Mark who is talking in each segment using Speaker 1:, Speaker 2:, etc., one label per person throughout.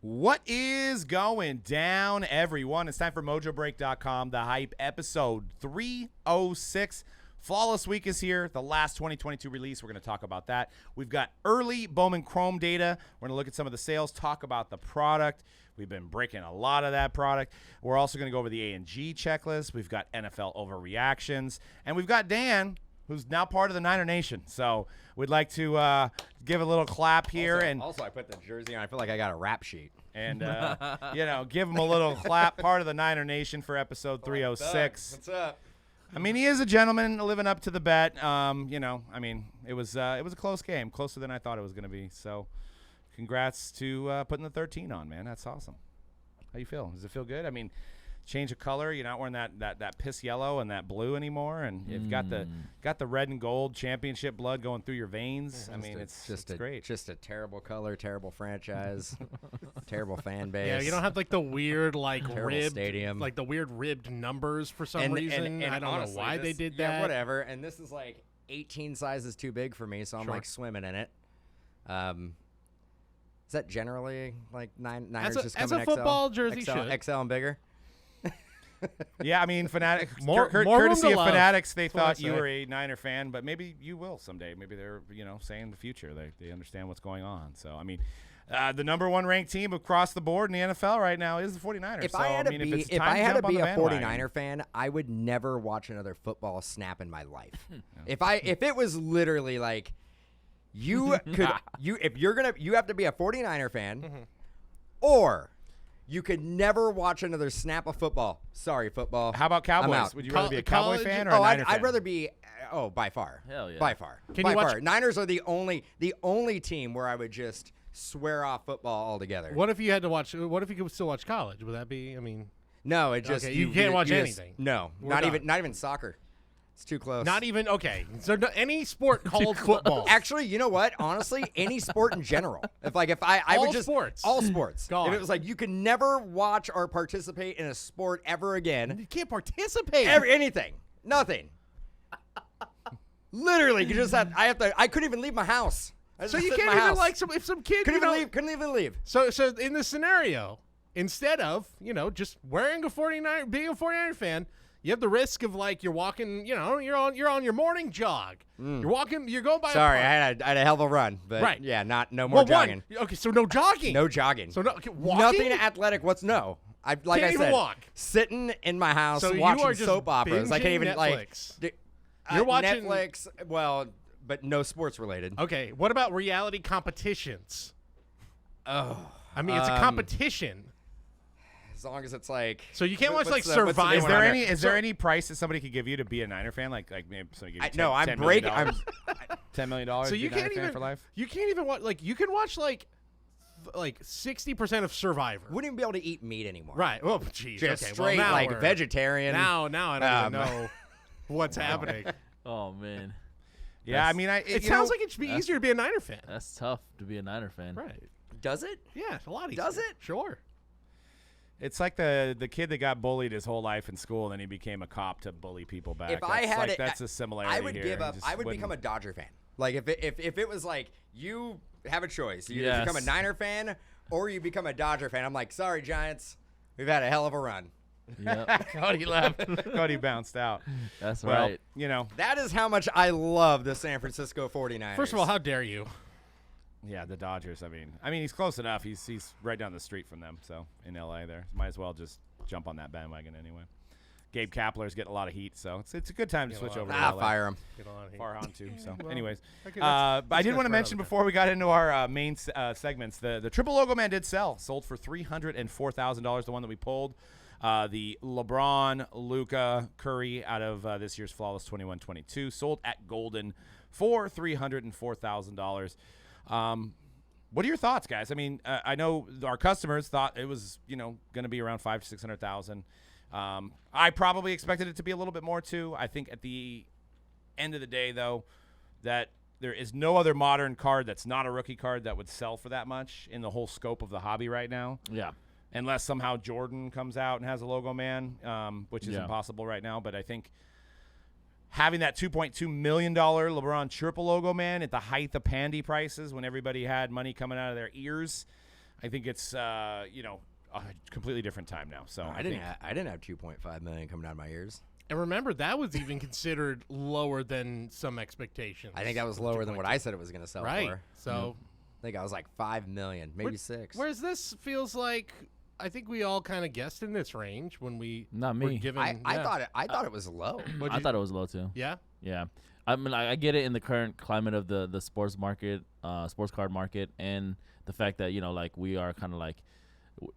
Speaker 1: What is going down, everyone? It's time for Mojobreak.com, The Hype, episode 306. Flawless Week is here, the last 2022 release. We're going to talk about that. We've got early Bowman Chrome data. We're going to look at some of the sales, talk about the product. We've been breaking a lot of that product. We're also going to go over the A&G checklist. We've got NFL overreactions. And we've got Dan, who's now part of the Niner Nation. So we'd like to give a little clap here.
Speaker 2: Also, I put the jersey on. I feel like I got a rap sheet.
Speaker 1: And, give him a little clap, part of the Niner Nation for episode 306.
Speaker 2: What's up?
Speaker 1: I mean, he is a gentleman living up to the bet. It was a close game, closer than I thought it was going to be. So congrats to putting the 13 on, man. That's awesome. How you feel? Does it feel good? I mean, change of color. You're not wearing that piss yellow and that blue anymore, and you've got the red and gold championship blood going through your veins. I mean, it's great.
Speaker 2: Just a terrible color, terrible franchise, terrible fan base.
Speaker 3: Yeah, you don't have like the weird ribbed
Speaker 2: stadium,
Speaker 3: like the weird ribbed numbers for some reason.
Speaker 2: And
Speaker 3: I don't
Speaker 2: honestly,
Speaker 3: know why they did that.
Speaker 2: Yeah, whatever. And this is like 18 sizes too big for me, so I'm like swimming in it. Is that generally like Niners just coming
Speaker 3: as a football jersey
Speaker 2: XL and bigger?
Speaker 1: Yeah, I mean, Fanatics.
Speaker 3: More
Speaker 1: courtesy
Speaker 3: room
Speaker 1: of
Speaker 3: to love.
Speaker 1: Fanatics, they
Speaker 3: That's what I
Speaker 1: thought you
Speaker 3: say.
Speaker 1: were a Niner fan, but maybe you will someday. Maybe they're saying in the future they understand what's going on. So I mean, the number one ranked team across the board in the NFL right now is the 49ers.
Speaker 2: If
Speaker 1: so,
Speaker 2: I had to
Speaker 1: if I
Speaker 2: be a 49er fan, I would never watch another football snap in my life. If it was literally like you have to be a 49er fan, or you could never watch another snap of football. Sorry, football.
Speaker 1: How about
Speaker 2: I'm
Speaker 1: Cowboys?
Speaker 2: out.
Speaker 1: Would you rather be a Cowboy
Speaker 3: College-
Speaker 1: fan or a Niner fan?
Speaker 2: I'd rather be. Oh, by far.
Speaker 4: Hell yeah.
Speaker 2: By far.
Speaker 3: Can
Speaker 2: by
Speaker 3: you watch-
Speaker 2: far. Niners are the only team where I would just swear off football altogether.
Speaker 3: What if you had to watch? What if you could still watch college? Would that be? I mean,
Speaker 2: No, it just
Speaker 3: Okay, you can't watch
Speaker 2: just-
Speaker 3: anything.
Speaker 2: No,
Speaker 3: We're
Speaker 2: not
Speaker 3: done.
Speaker 2: even soccer. It's too close.
Speaker 3: not even okay. So any sport called football.
Speaker 2: Actually, you know what? Honestly, any sport in general. If I
Speaker 3: All
Speaker 2: would just
Speaker 3: sports.
Speaker 2: all sports.
Speaker 3: Gone.
Speaker 2: If it was like you could never watch or participate in a sport ever again,
Speaker 3: you can't participate.
Speaker 2: anything, nothing. Literally, you just have. I couldn't even leave my house. I
Speaker 3: So
Speaker 2: just
Speaker 3: you
Speaker 2: sit in
Speaker 3: can't
Speaker 2: my
Speaker 3: even
Speaker 2: house.
Speaker 3: if some kid
Speaker 2: Couldn't even leave.
Speaker 3: So in this scenario, instead of just wearing being a 49er fan, you have the risk of you're walking, you're on your morning jog. You're walking, you're going by.
Speaker 2: Sorry,
Speaker 3: a park.
Speaker 2: I had a hell of a run, but
Speaker 3: Right.
Speaker 2: yeah, no more jogging.
Speaker 3: Okay, so no jogging.
Speaker 2: No jogging.
Speaker 3: So walking.
Speaker 2: Nothing athletic. Like
Speaker 3: Can't
Speaker 2: I
Speaker 3: even
Speaker 2: said,
Speaker 3: walk.
Speaker 2: sitting in my house
Speaker 3: So you
Speaker 2: watching
Speaker 3: are just
Speaker 2: soap operas. I can't even
Speaker 3: binging Netflix.
Speaker 2: You're
Speaker 3: You're watching
Speaker 2: Netflix. Well, but no sports related.
Speaker 3: Okay, what about reality competitions?
Speaker 2: Oh,
Speaker 3: I mean, it's a competition.
Speaker 2: as long as it's like.
Speaker 3: So you can't watch
Speaker 2: what's the
Speaker 3: Survivor.
Speaker 1: Is
Speaker 2: one
Speaker 1: there
Speaker 2: on
Speaker 1: any is there any price that somebody could give you to be a Niner fan? Like maybe somebody give you
Speaker 2: No, I'm
Speaker 1: $10
Speaker 2: breaking.
Speaker 1: million?
Speaker 2: I'm.
Speaker 1: $10 million.
Speaker 3: So you
Speaker 1: to be a
Speaker 3: can't
Speaker 1: Niner fan
Speaker 3: even
Speaker 1: for life.
Speaker 3: You can't even watch you can watch 60% of Survivor.
Speaker 2: Wouldn't even be able to eat meat anymore.
Speaker 3: Right. Well, jeez.
Speaker 2: Just
Speaker 3: okay.
Speaker 2: straight
Speaker 3: well, now we're-
Speaker 2: vegetarian.
Speaker 3: Now I don't even know what's happening.
Speaker 4: Oh man,
Speaker 1: Yeah, I mean,
Speaker 3: It sounds like it should be easier to be a Niner fan.
Speaker 4: that's tough to be a Niner fan.
Speaker 3: Right.
Speaker 2: Does it?
Speaker 3: Yeah, it's a lot easier.
Speaker 2: Does it?
Speaker 3: Sure.
Speaker 1: it's like the kid that got bullied his whole life in school, and then he became a cop to bully people back.
Speaker 2: If I had it,
Speaker 1: that's a similarity
Speaker 2: I would
Speaker 1: here.
Speaker 2: give
Speaker 1: He
Speaker 2: up.
Speaker 1: just
Speaker 2: I would
Speaker 1: wouldn't-
Speaker 2: become a Dodger fan. Like if it was like you have a choice, you either
Speaker 4: Yes.
Speaker 2: become a Niner fan or you become a Dodger fan. I'm like, sorry, Giants, we've had a hell of a run.
Speaker 4: Yep,
Speaker 1: Cody left. Cody bounced out.
Speaker 4: that's
Speaker 1: Well,
Speaker 4: right.
Speaker 2: That is how much I love the San Francisco 49ers.
Speaker 3: First of all, how dare you?
Speaker 1: Yeah, the Dodgers. I mean, he's close enough. He's right down the street from them. So in LA, there might as well just jump on that bandwagon anyway. Gabe Kapler's getting a lot of heat, so it's a good time to switch over to LA.
Speaker 2: fire him.
Speaker 3: Get on here.
Speaker 1: Farhan too. So,
Speaker 3: well,
Speaker 1: anyways,
Speaker 3: okay,
Speaker 1: but I
Speaker 3: that's
Speaker 1: did want to
Speaker 3: for
Speaker 1: mention
Speaker 3: another
Speaker 1: before we got into our main segments, the triple logo man did sell, sold for $304,000. The one that we pulled, the LeBron, Luka, Curry out of this year's Flawless 21-22, sold at Goldin for $304,000. What are your thoughts, guys? I mean, I know our customers thought it was going to be around $500,000 to $600,000. I probably expected it to be a little bit more too. I think at the end of the day, though, that there is no other modern card that's not a rookie card that would sell for that much in the whole scope of the hobby right now.
Speaker 4: Yeah.
Speaker 1: Unless somehow Jordan comes out and has a logo man, which is
Speaker 4: Yeah.
Speaker 1: impossible right now. But I think having that $2.2 million LeBron triple logo man at the height of pandy prices when everybody had money coming out of their ears, I think it's you know, a completely different time now. So
Speaker 2: I didn't have 2.5 million coming out of my ears.
Speaker 3: And remember, that was even considered lower than some expectations.
Speaker 2: I think that was lower than what I said it was going to sell
Speaker 3: right.
Speaker 2: for.
Speaker 3: So
Speaker 2: I think I was like 5 million, maybe 6.
Speaker 3: Whereas this feels like, I think we all kind of guessed in this range when we
Speaker 4: Not
Speaker 3: were
Speaker 4: me.
Speaker 3: given.
Speaker 2: I thought it was low.
Speaker 4: I thought it was low too.
Speaker 3: Yeah.
Speaker 4: Yeah. I mean, I get it in the current climate of the sports market, sports card market, and the fact that, you know, like we are kind of like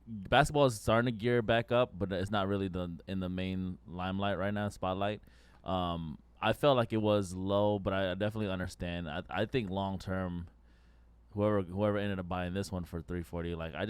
Speaker 4: basketball is starting to gear back up, but it's not really in the main limelight right now, spotlight. I felt like it was low, but I definitely understand. I think long term, whoever ended up buying this one for 340, like I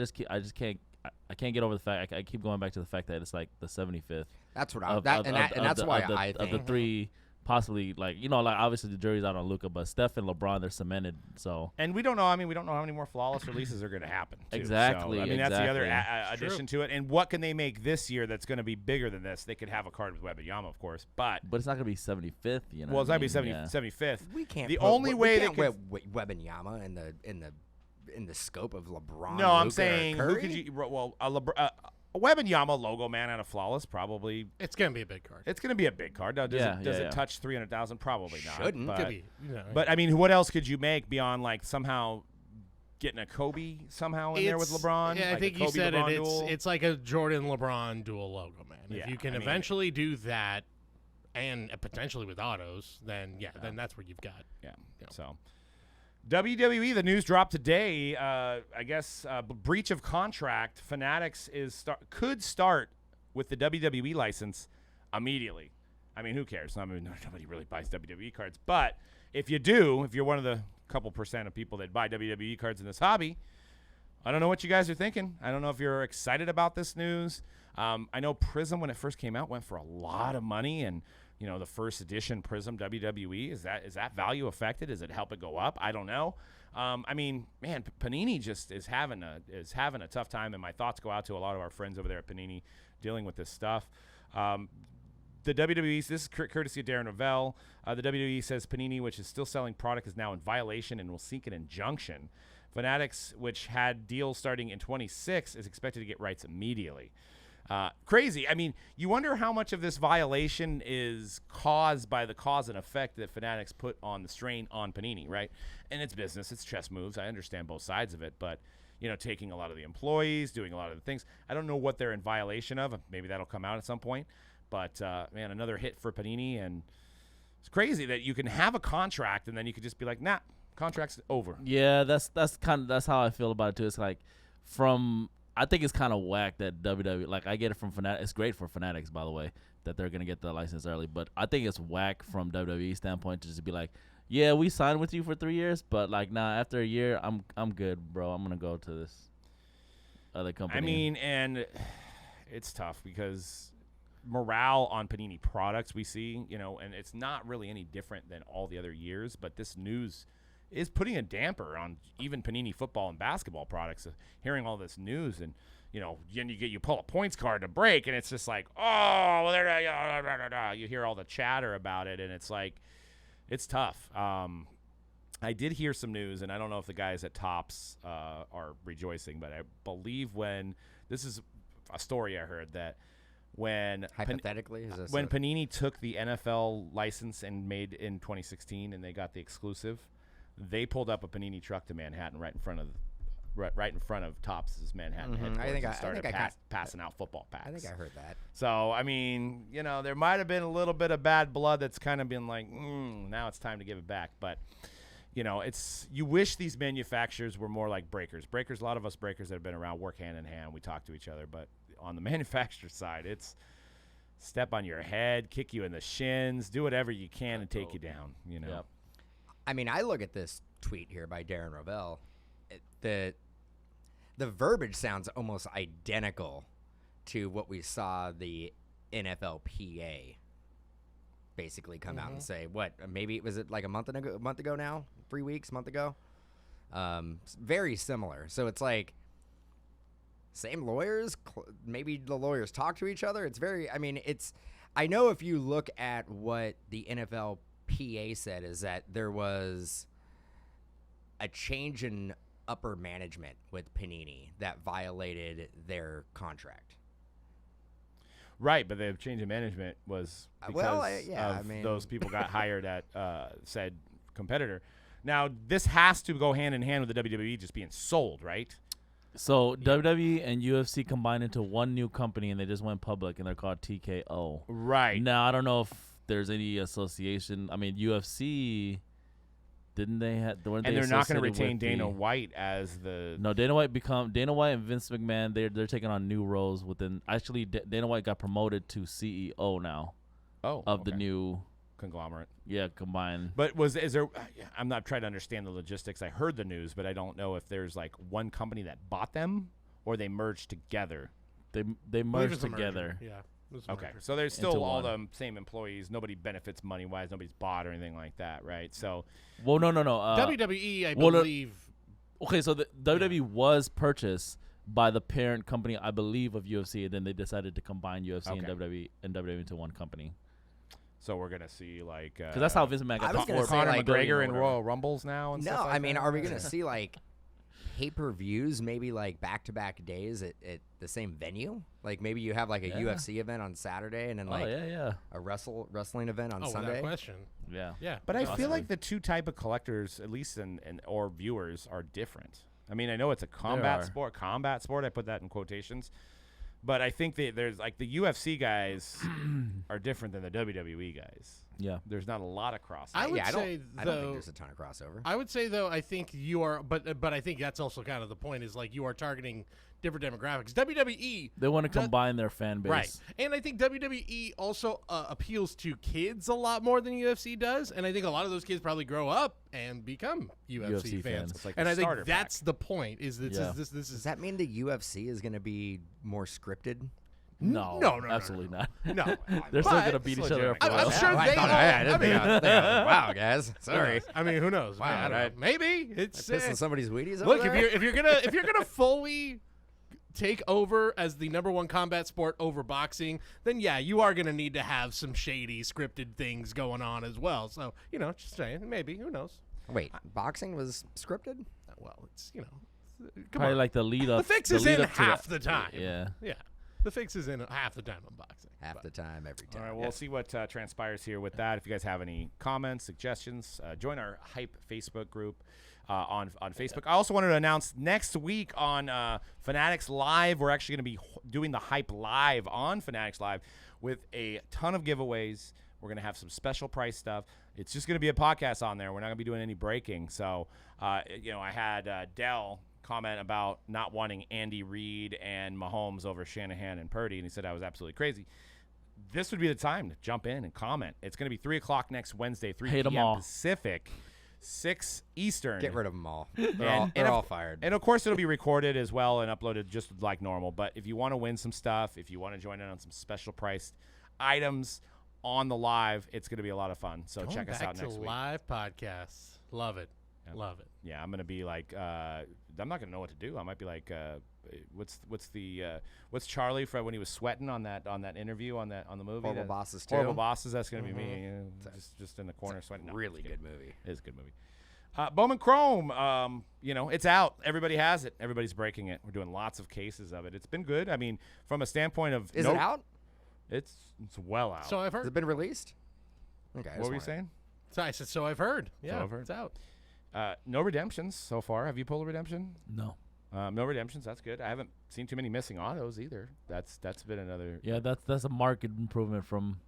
Speaker 4: can't get over the fact. I keep going back to the fact that it's like the 75th.
Speaker 2: That's what that's why I think
Speaker 4: of the three. Possibly, like, you know, like obviously the jury's out on Luka, but Steph and LeBron, they're cemented. So,
Speaker 1: and we don't know. I mean, we don't know how many more flawless releases are going to happen. Too.
Speaker 4: Exactly.
Speaker 1: So, I mean, that's the other
Speaker 4: exactly.
Speaker 1: addition to it. And what can they make this year that's going to be bigger than this? They could have a card with Wembanyama, of course, but
Speaker 4: it's not going to be 75th. You know,
Speaker 1: well, it's not going to be
Speaker 4: yeah.
Speaker 1: 75th.
Speaker 2: we can't.
Speaker 1: The
Speaker 2: put,
Speaker 1: only
Speaker 2: we
Speaker 1: way
Speaker 2: can't
Speaker 1: they
Speaker 2: put Wembanyama in the scope of LeBron.
Speaker 1: No, I'm
Speaker 2: Luka,
Speaker 1: saying
Speaker 2: or
Speaker 1: who
Speaker 2: Curry?
Speaker 1: could you? Well, a Wembanyama logo man out of flawless probably.
Speaker 3: It's going to be a big card.
Speaker 1: It's going to be a big card. Now, does
Speaker 4: Yeah,
Speaker 1: it touch 300,000? Probably not.
Speaker 2: Shouldn't.
Speaker 1: But,
Speaker 3: Could be, you know,
Speaker 1: but I mean, what else could you make beyond like somehow getting a Kobe somehow in there with LeBron?
Speaker 3: Yeah, I
Speaker 1: like
Speaker 3: think
Speaker 1: a
Speaker 3: you
Speaker 1: Kobe
Speaker 3: said
Speaker 1: LeBron
Speaker 3: it.
Speaker 1: duel?
Speaker 3: It's like a Jordan LeBron dual logo, man.
Speaker 1: Yeah,
Speaker 3: If you can
Speaker 1: I mean,
Speaker 3: eventually do that, and potentially with autos, then then that's what you've got.
Speaker 1: Yeah.
Speaker 3: Yeah.
Speaker 1: So, WWE, the news dropped today. I guess breach of contract. Fanatics could start with the WWE license immediately. I mean, who cares? I mean, nobody really buys WWE cards. But if you do, if you're one of the couple percent of people that buy WWE cards in this hobby, I don't know what you guys are thinking. I don't know if you're excited about this news. I know Prism, when it first came out, went for a lot of money, and you know, the first edition Prism WWE, is that value affected? Does it help it go up? I don't know. I mean, man, Panini just is having a tough time, and my thoughts go out to a lot of our friends over there at Panini dealing with this stuff. The WWE, this is courtesy of Darren Ravel. The WWE says Panini, which is still selling product, is now in violation and will seek an injunction. Fanatics, which had deals starting in 26, is expected to get rights immediately. Crazy. I mean, you wonder how much of this violation is caused by the cause and effect that Fanatics put on the strain on Panini, right? And it's business, it's chess moves. I understand both sides of it, but you know, taking a lot of the employees, doing a lot of the things. I don't know what they're in violation of. Maybe that'll come out at some point. But man, another hit for Panini, and it's crazy that you can have a contract and then you could just be like, nah, contract's over.
Speaker 4: Yeah, that's how I feel about it too. It's like I think it's kind of whack that WWE, like I get it from Fanatics. It's great for Fanatics, by the way, that they're gonna get the license early. But I think it's whack from WWE standpoint to just be like, yeah, we signed with you for 3 years, but like, nah, after a year, I'm good, bro. I'm gonna go to this other company.
Speaker 1: I mean, and it's tough because morale on Panini products we see, you know, and it's not really any different than all the other years. But this news is putting a damper on even Panini football and basketball products. Hearing all this news, and you know, you pull a points card to break, and it's just like, oh, well, you hear all the chatter about it, and it's like, it's tough. I did hear some news, and I don't know if the guys at Topps are rejoicing, but I believe this is a story I heard that when
Speaker 2: hypothetically,
Speaker 1: when Panini took the NFL license and made in 2016, and they got the exclusive, they pulled up a Panini truck to Manhattan right in front of Topps' Manhattan headquarters and started passing out football packs.
Speaker 2: I think I heard that.
Speaker 1: So, I mean, you know, there might have been a little bit of bad blood that's kind of been like, now it's time to give it back. But, you know, you wish these manufacturers were more like breakers. A lot of us breakers that have been around work hand in hand. We talk to each other. But on the manufacturer side, it's step on your head, kick you in the shins, do whatever you can and take you down, you know.
Speaker 4: Yep.
Speaker 2: I mean, I look at this tweet here by Darren Ravel. The verbiage sounds almost identical to what we saw the NFLPA basically come out and say. What, maybe was it like a month ago now? 3 weeks, month ago? Very similar. So it's like same lawyers. Maybe the lawyers talk to each other. It's very. I mean, I know if you look at what the NFLPA said is that there was a change in upper management with Panini that violated their contract.
Speaker 1: Right, but the change in management was because
Speaker 2: Well, yeah,
Speaker 1: of
Speaker 2: I mean-
Speaker 1: those people got hired at said competitor. Now, this has to go hand in hand with the WWE just being sold, right?
Speaker 4: So WWE and UFC combined into one new company, and they just went public, and they're called TKO.
Speaker 1: Right.
Speaker 4: Now, I don't know if there's any association. I mean, UFC, didn't they have?
Speaker 1: And they're not going to retain Dana White as the.
Speaker 4: No, Dana White and Vince McMahon. They're taking on new roles within. Actually, Dana White got promoted to CEO now of the new
Speaker 1: conglomerate.
Speaker 4: Yeah, combined.
Speaker 1: But is there? I'm not trying to understand the logistics. I heard the news, but I don't know if there's like one company that bought them or they merged together.
Speaker 4: They merged together.
Speaker 3: Yeah.
Speaker 1: Okay, so there's still
Speaker 4: Into
Speaker 1: all
Speaker 4: one.
Speaker 1: the same employees. Nobody benefits money wise. Nobody's bought or anything like that, right? So,
Speaker 4: Well, no.
Speaker 3: WWE, I
Speaker 4: well,
Speaker 3: believe.
Speaker 4: Okay, so the WWE was purchased by the parent company, I believe, of UFC, and then they decided to combine UFC and WWE into one company.
Speaker 1: So we're gonna see like
Speaker 4: Because that's how Vince McMahon
Speaker 2: I
Speaker 4: got
Speaker 2: was
Speaker 4: the
Speaker 2: gonna say,
Speaker 1: Conor
Speaker 2: like,
Speaker 1: McGregor
Speaker 4: or
Speaker 1: in
Speaker 4: whatever.
Speaker 1: Royal Rumbles now. And
Speaker 2: No,
Speaker 1: stuff like
Speaker 2: I mean,
Speaker 1: that?
Speaker 2: are we going to see like pay-per-views maybe like back-to-back days at the same venue? Like maybe you have like a UFC event on Saturday and then like a wrestling event on Sunday?
Speaker 3: Without question.
Speaker 4: Yeah.
Speaker 3: Yeah.
Speaker 1: But I feel
Speaker 4: Possibly.
Speaker 1: like the two type of collectors, at least or viewers, are different. I mean, I know it's a combat sport. I put that in quotations. But I think that there's like the UFC guys are different than the WWE guys.
Speaker 4: Yeah.
Speaker 1: There's not a lot of crossover.
Speaker 3: I would
Speaker 2: I
Speaker 3: say,
Speaker 2: don't
Speaker 3: though,
Speaker 2: think there's a ton of crossover.
Speaker 3: I would say though, I think you are, but I think that's also kind of the point is like you are targeting different demographics. WWE,
Speaker 4: They want to combine their fan base.
Speaker 3: right? And I think WWE also appeals to kids a lot more than UFC does, and I think a lot of those kids probably grow up and become UFC fans.
Speaker 1: It's like
Speaker 3: And
Speaker 1: the
Speaker 3: I think
Speaker 1: starter
Speaker 3: that's the point. Is this
Speaker 4: Yeah.
Speaker 3: this
Speaker 2: Does
Speaker 3: is
Speaker 2: that mean the UFC is going to be more scripted?
Speaker 4: No,
Speaker 3: No,
Speaker 4: absolutely not.
Speaker 3: no.
Speaker 4: They're still
Speaker 3: But-
Speaker 4: going to beat each other up.
Speaker 1: legitimate.
Speaker 4: for a
Speaker 3: I'm
Speaker 4: while.
Speaker 3: sure
Speaker 2: I
Speaker 3: they
Speaker 2: thought
Speaker 3: all.
Speaker 2: I
Speaker 3: I mean,
Speaker 2: wow, guys. Sorry.
Speaker 3: I mean, who knows?
Speaker 2: Wow,
Speaker 3: Man, I don't
Speaker 2: right.
Speaker 3: know. Maybe it's
Speaker 2: Pissing somebody's Wheaties over
Speaker 3: look
Speaker 2: there?
Speaker 3: if you're gonna fully take over as the #1 combat sport over boxing, then yeah, you are gonna need to have some shady scripted things going on as well. So just saying, maybe who knows?
Speaker 2: Wait, boxing was scripted?
Speaker 3: Well, it's come
Speaker 4: Probably
Speaker 3: on.
Speaker 4: like the lead up.
Speaker 3: The fix
Speaker 4: the
Speaker 3: is
Speaker 4: lead
Speaker 3: in
Speaker 4: up to
Speaker 3: half the time.
Speaker 4: Yeah.
Speaker 3: Yeah. The fix is in half the time on boxing.
Speaker 2: Half the time, every
Speaker 1: All
Speaker 2: time.
Speaker 1: right, we'll see what transpires here with that. If you guys have any comments, suggestions, join our Hype Facebook group on Facebook. I also wanted to announce next week on Fanatics Live, we're actually going to be doing the Hype Live on Fanatics Live with a ton of giveaways. We're going to have some special price stuff. It's just going to be a podcast on there. We're not going to be doing any breaking. So, I had Dell comment about not wanting Andy Reid and Mahomes over Shanahan and Purdy, and he said I was absolutely crazy. This would be the time to jump in and comment. It's going to be 3 o'clock next Wednesday, 3
Speaker 4: Hate 'em
Speaker 1: p.m.
Speaker 4: all.
Speaker 1: Pacific, 6 Eastern.
Speaker 2: Get rid of them all.
Speaker 1: And-
Speaker 2: They're
Speaker 1: and
Speaker 2: all
Speaker 1: of-
Speaker 2: fired.
Speaker 1: And, of course, it'll be recorded as well and uploaded just like normal. But if you want to win some stuff, if you want to join in on some special priced items on the live, it's going to be a lot of fun. So
Speaker 3: Going
Speaker 1: check us
Speaker 3: back
Speaker 1: out
Speaker 3: to
Speaker 1: next week.
Speaker 3: live podcasts. Love it. Love it.
Speaker 1: Yeah, I'm gonna be like, I'm not gonna know what to do. I might be like, what's Charlie from when he was sweating on that interview on the movie?
Speaker 2: Horrible
Speaker 1: That-
Speaker 2: Bosses 2?
Speaker 1: Horrible Bosses. That's gonna be me. Just in the corner sweating. No,
Speaker 2: Really
Speaker 1: just
Speaker 2: good
Speaker 1: kidding.
Speaker 2: movie.
Speaker 1: It is a good movie. Bowman Chrome, it's out. Everybody has it. Everybody's breaking it. We're doing lots of cases of it. It's been good. I mean, from a standpoint of
Speaker 2: Is it out?
Speaker 1: It's well out.
Speaker 3: So I've
Speaker 2: Has
Speaker 3: heard.
Speaker 2: it been released? Okay. I
Speaker 1: what
Speaker 2: just
Speaker 1: were you
Speaker 2: wanted-
Speaker 1: saying?
Speaker 3: So I said, so I've heard. Yeah,
Speaker 1: I've heard.
Speaker 3: it's out.
Speaker 1: No redemptions so far. Have you pulled a redemption?
Speaker 4: No.
Speaker 1: No redemptions. That's good. I haven't seen too many missing autos either. That's been another.
Speaker 4: Yeah, that's a market improvement from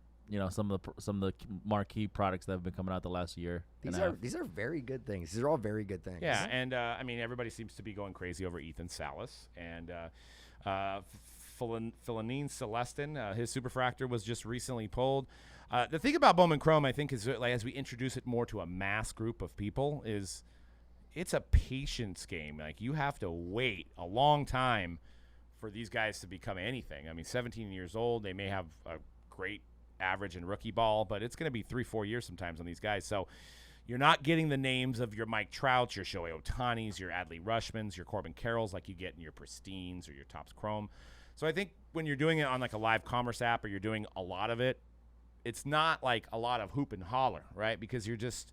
Speaker 4: some of the marquee products that have been coming out the last year.
Speaker 2: These
Speaker 4: and a half.
Speaker 2: are very good things. These are all very good things.
Speaker 1: Yeah, and I mean everybody seems to be going crazy over Ethan Salas and Philanine Celestin. His superfractor was just recently pulled. The thing about Bowman Chrome, I think, is that, like, as we introduce it more to a mass group of people, is it's a patience game. Like, you have to wait a long time for these guys to become anything. I mean, 17 years old, they may have a great average in rookie ball, but it's going to be 3-4 years sometimes on these guys. So you're not getting the names of your Mike Trouts, your Shohei Ohtanis, your Adley Rushmans, your Corbin Carrolls like you get in your Pristines or your Topps Chrome. So I think when you're doing it on like a live commerce app or you're doing a lot of it, it's not like a lot of hoop and holler, right? Because you're just,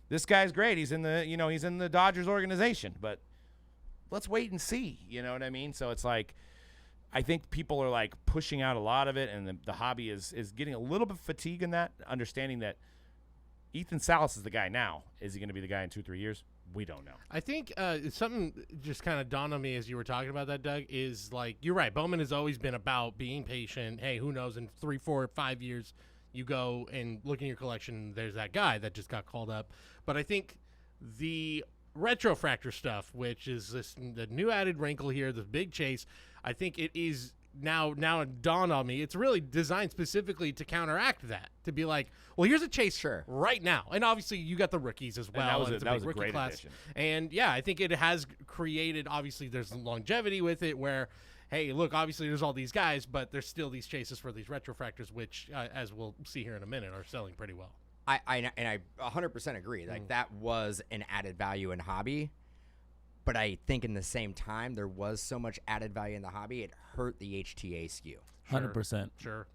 Speaker 1: this guy's great. He's in the, he's in the Dodgers organization, but let's wait and see. You know what I mean? So it's like, I think people are like pushing out a lot of it, and the hobby is getting a little bit fatigued in that, understanding that Ethan Salas is the guy now. Is he going to be the guy in 2-3 years? We don't know.
Speaker 3: I think it's something just kind of dawned on me as you were talking about that, Doug, is like, you're right. Bowman has always been about being patient. Hey, who knows, in 3, 4, 5 years, you go and look in your collection, there's that guy that just got called up. But I think the retrofractor stuff, which is the new added wrinkle here, the big chase, I think it is now it dawned on me, it's really designed specifically to counteract that, to be like, well, here's a chase right now. And obviously you got the rookies as well.
Speaker 1: And that was a
Speaker 3: rookie
Speaker 1: great
Speaker 3: class.
Speaker 1: addition.
Speaker 3: And yeah, I think it has created, obviously there's longevity with it where, hey, look, obviously there's all these guys, but there's still these chases for these retrofractors, which, as we'll see here in a minute, are selling pretty well.
Speaker 2: I 100% agree. Like that was an added value in hobby, but I think in the same time there was so much added value in the hobby, it hurt the HTA SKU.
Speaker 4: 100%.
Speaker 3: Sure.